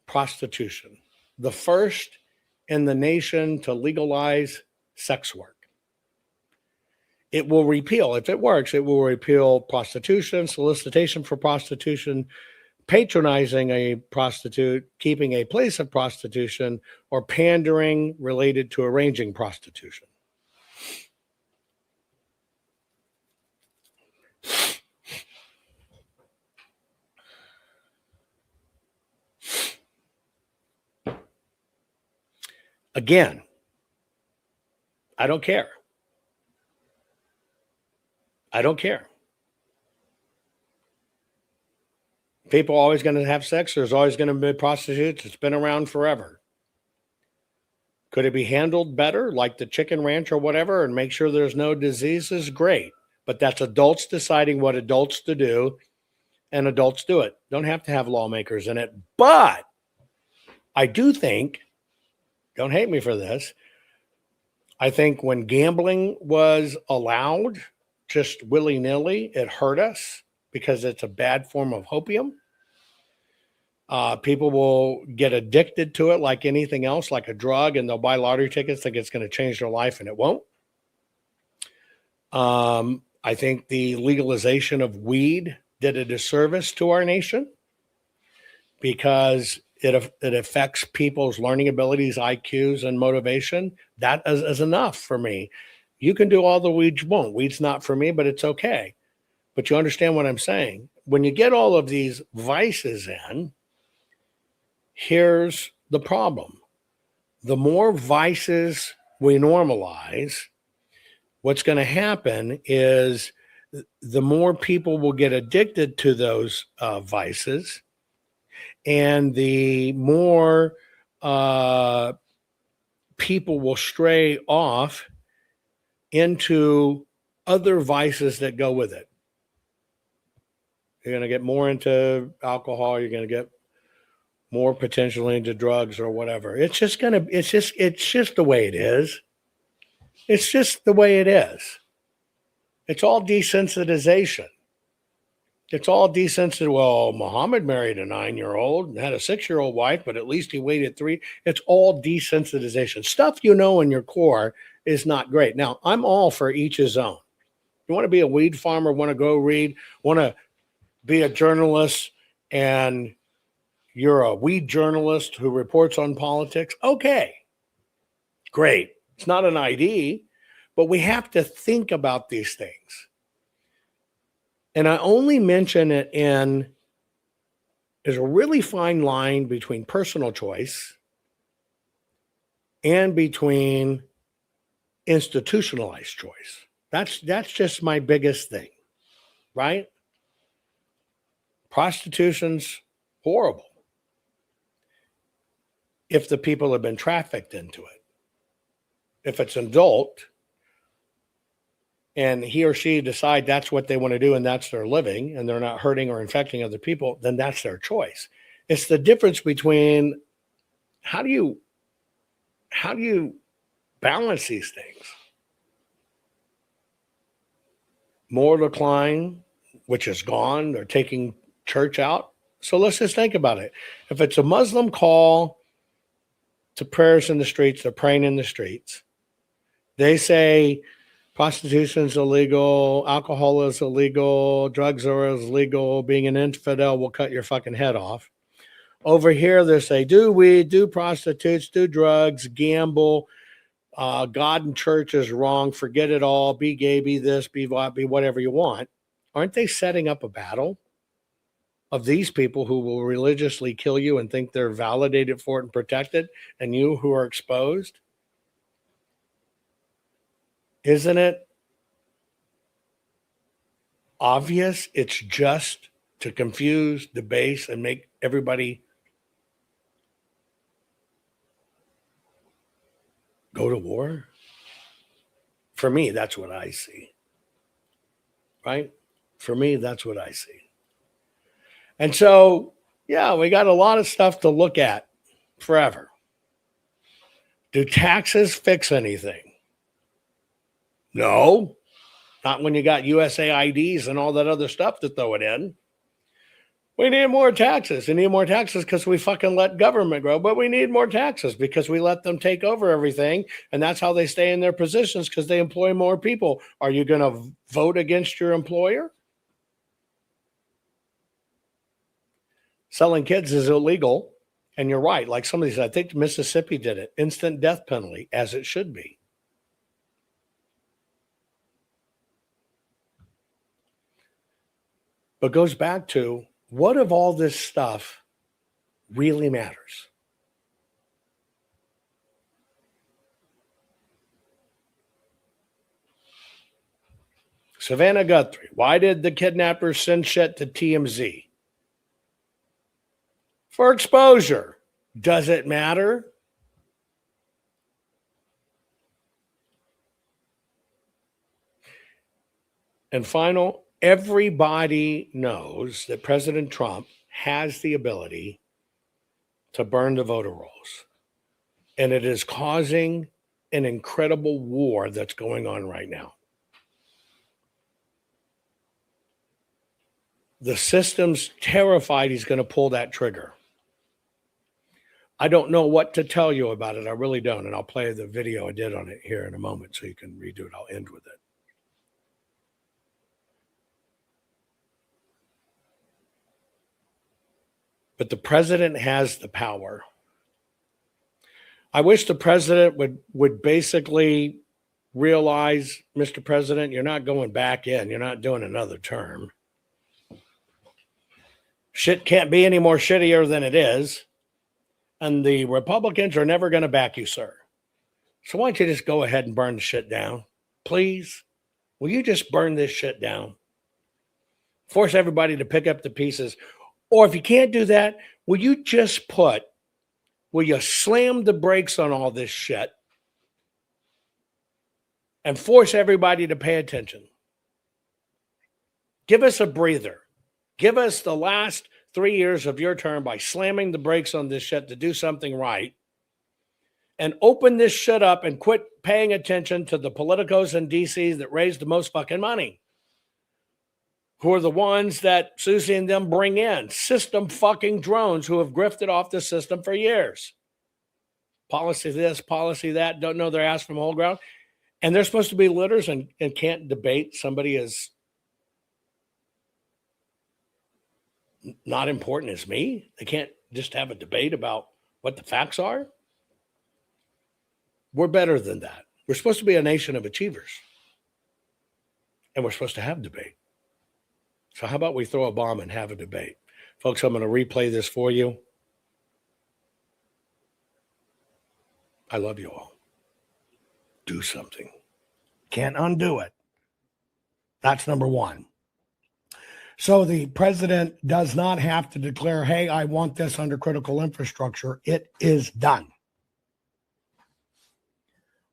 prostitution, the first in the nation to legalize sex work. It will repeal, if it works, it will repeal prostitution, solicitation for prostitution, patronizing a prostitute, keeping a place of prostitution, or pandering related to arranging prostitution. Again, I don't care. I don't care. People are always going to have sex. There's always going to be prostitutes. It's been around forever. Could it be handled better, like the chicken ranch or whatever, and make sure there's no diseases? Great. But that's adults deciding what adults to do, and adults do it. Don't have to have lawmakers in it. But I do think, don't hate me for this, I think when gambling was allowed just willy-nilly, it hurt us because it's a bad form of opium. People will get addicted to it like anything else, like a drug, and they'll buy lottery tickets, think it's going to change their life, and it won't. I think the legalization of weed did a disservice to our nation because it affects people's learning abilities, IQs, and motivation. That is enough for me. You can do all the weed you want. Weed's not for me, but it's okay. But you understand what I'm saying. When you get all of these vices in, here's the problem. The more vices we normalize, what's going to happen is the more people will get addicted to those vices, and the more people will stray off into other vices that go with it. You're going to get more into alcohol. You're going to get more potentially into drugs or whatever. It's just the way it is. It's just the way it is. It's all desensitization. It's all desensitized. Well, Muhammad married a 9-year-old and had a 6-year-old wife, but at least he waited 3. It's all desensitization. Stuff you know in your core is not great. Now, I'm all for each his own. You want to be a weed farmer, want to go read, want to be a journalist, and you're a weed journalist who reports on politics. Okay, great. It's not an ID, But we have to think about these things. And I only mention it in, there's a really fine line between personal choice and between institutionalized choice. That's just my biggest thing, right? Prostitution's horrible if the people have been trafficked into it. If it's an adult and he or she decide that's what they want to do and that's their living and they're not hurting or infecting other people, then that's their choice. It's the difference between how do you balance these things? Moral decline, which is gone, they're taking church out. So let's just think about it. If it's a Muslim call to prayers in the streets, they're praying in the streets. They say prostitution is illegal, alcohol is illegal, drugs are illegal, being an infidel will cut your fucking head off. Over here, they say, do weed, do prostitutes, do drugs, gamble. God and church is wrong. Forget it all. Be gay, be this, be whatever you want. Aren't they setting up a battle of these people who will religiously kill you and think they're validated for it and protected, and you who are exposed? Isn't it obvious? It's just to confuse, debase, and make everybody go to war? For me, that's what I see. Right? For me, that's what I see. And so, yeah, we got a lot of stuff to look at forever. Do taxes fix anything? No, not when you got USAIDs and all that other stuff to throw it in. We need more taxes. We need more taxes because we fucking let government grow, but we need more taxes because we let them take over everything. And that's how they stay in their positions, because they employ more people. Are you going to vote against your employer? Selling kids is illegal. And you're right. Like somebody said, I think Mississippi did it. Instant death penalty, as it should be. But goes back to, what if all this stuff really matters? Savannah Guthrie, why did the kidnappers send shit to TMZ? For exposure. Does it matter? And final, everybody knows that President Trump has the ability to burn the voter rolls. And it is causing an incredible war that's going on right now. The system's terrified he's going to pull that trigger. I don't know what to tell you about it. I really don't. And I'll play the video I did on it here in a moment so you can redo it. I'll end with it. But the president has the power. I wish the president would basically realize, Mr. President, you're not going back in. You're not doing another term. Shit can't be any more shittier than it is. And the Republicans are never going to back you, sir. So why don't you just go ahead and burn the shit down? Please? Will you just burn this shit down? Force everybody to pick up the pieces. Or if you can't do that, will you slam the brakes on all this shit and force everybody to pay attention? Give us a breather. Give us the last 3 years of your term by slamming the brakes on this shit to do something right, and open this shit up and quit paying attention to the politicos in DC that raise the most fucking money, who are the ones that Susie and them bring in, system fucking drones who have grifted off the system for years. Policy this, policy that, don't know their ass from whole ground. And they're supposed to be leaders and can't debate somebody as not important as me. They can't just have a debate about what the facts are. We're better than that. We're supposed to be a nation of achievers. And we're supposed to have debate. So how about we throw a bomb and have a debate? Folks, I'm going to replay this for you. I love you all. Do something. Can't undo it. That's number one. So the president does not have to declare, hey, I want this under critical infrastructure. It is done.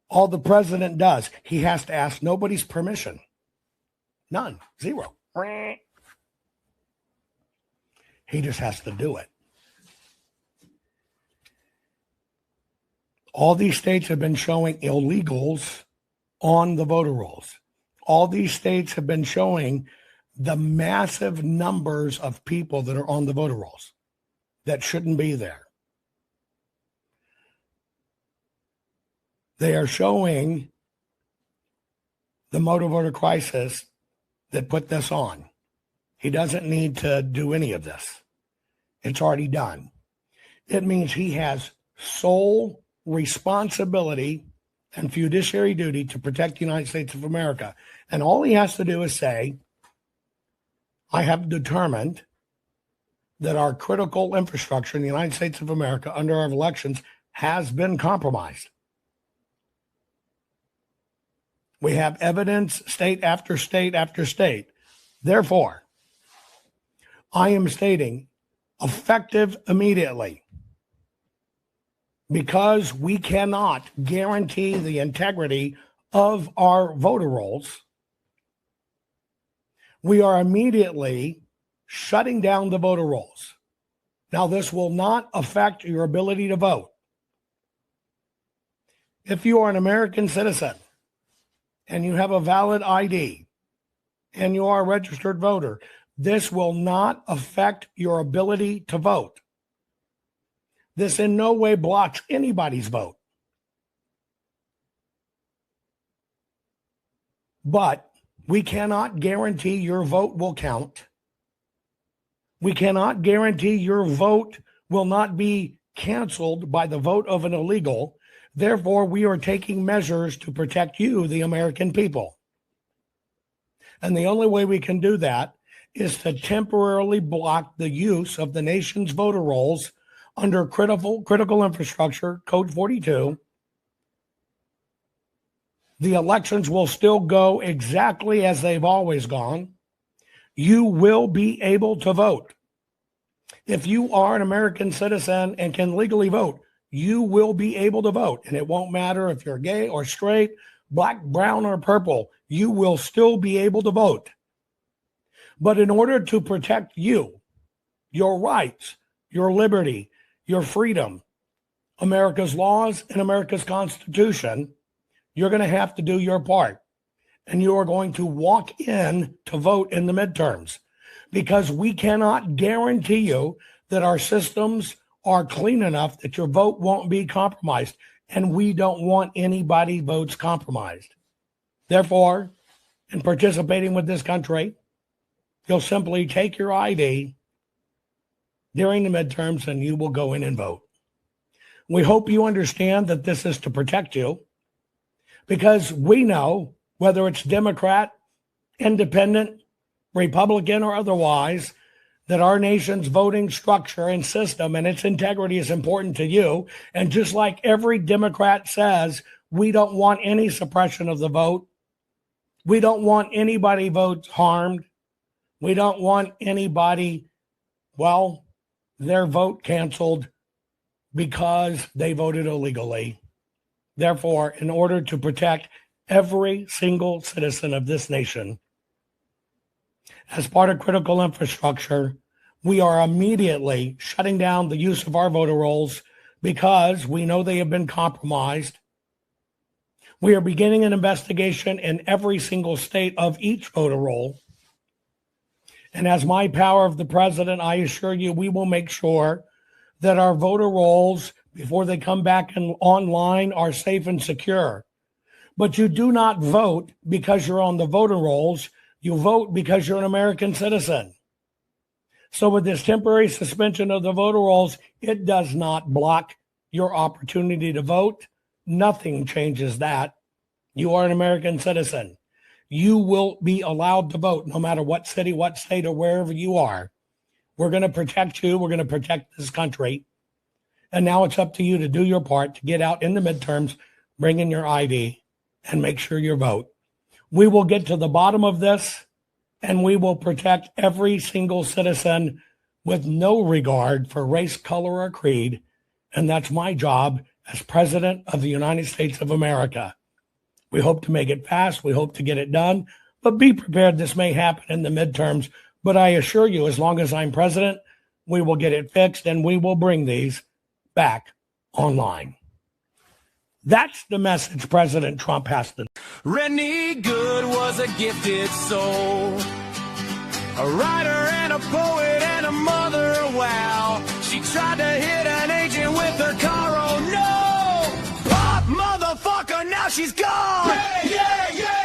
All the president does, he has to ask nobody's permission. None. Zero. He just has to do it. All these states have been showing illegals on the voter rolls. All these states have been showing the massive numbers of people that are on the voter rolls that shouldn't be there. They are showing the motor voter crisis that put this on. He doesn't need to do any of this. It's already done. It means he has sole responsibility and fiduciary duty to protect the United States of America. And all he has to do is say, I have determined that our critical infrastructure in the United States of America under our elections has been compromised. We have evidence, state after state after state. Therefore, I am stating, effective immediately, because we cannot guarantee the integrity of our voter rolls, we are immediately shutting down the voter rolls. Now, this will not affect your ability to vote. If you are an American citizen and you have a valid ID and you are a registered voter, this will not affect your ability to vote. This in no way blocks anybody's vote. But we cannot guarantee your vote will count. We cannot guarantee your vote will not be canceled by the vote of an illegal. Therefore, we are taking measures to protect you, the American people. And the only way we can do that is to temporarily block the use of the nation's voter rolls under critical infrastructure, Code 42. The elections will still go exactly as they've always gone. You will be able to vote. If you are an American citizen and can legally vote, you will be able to vote. And it won't matter if you're gay or straight, black, brown, or purple, you will still be able to vote. But in order to protect you, your rights, your liberty, your freedom, America's laws, and America's Constitution, you're going to have to do your part. And you are going to walk in to vote in the midterms, because we cannot guarantee you that our systems are clean enough that your vote won't be compromised. And we don't want anybody's votes compromised. Therefore, in participating with this country, you'll simply take your ID during the midterms and you will go in and vote. We hope you understand that this is to protect you, because we know, whether it's Democrat, Independent, Republican, or otherwise, that our nation's voting structure and system and its integrity is important to you. And just like every Democrat says, we don't want any suppression of the vote. We don't want anybody votes harmed. We don't want anybody, their vote canceled because they voted illegally. Therefore, in order to protect every single citizen of this nation, as part of critical infrastructure, we are immediately shutting down the use of our voter rolls because we know they have been compromised. We are beginning an investigation in every single state of each voter roll. And as my power of the president, I assure you, we will make sure that our voter rolls, before they come back online, are safe and secure. But you do not vote because you're on the voter rolls. You vote because you're an American citizen. So with this temporary suspension of the voter rolls, it does not block your opportunity to vote. Nothing changes that. You are an American citizen. You will be allowed to vote no matter what city, what state, or wherever you are. We're going to protect you. We're going to protect this country. And now it's up to you to do your part to get out in the midterms, bring in your ID, and make sure you vote. We will get to the bottom of this, and we will protect every single citizen with no regard for race, color, or creed. And that's my job as President of the United States of America. We hope to make it fast. We hope to get it done. But be prepared. This may happen in the midterms. But I assure you, as long as I'm president, we will get it fixed, and we will bring these back online. That's the message President Trump has to. Rennie Good was a gifted soul, a writer and a poet and a mother, wow. She tried to hit an agent with her car, oh no! Pop, motherfucker, now she's gone! Yeah, yeah, yeah!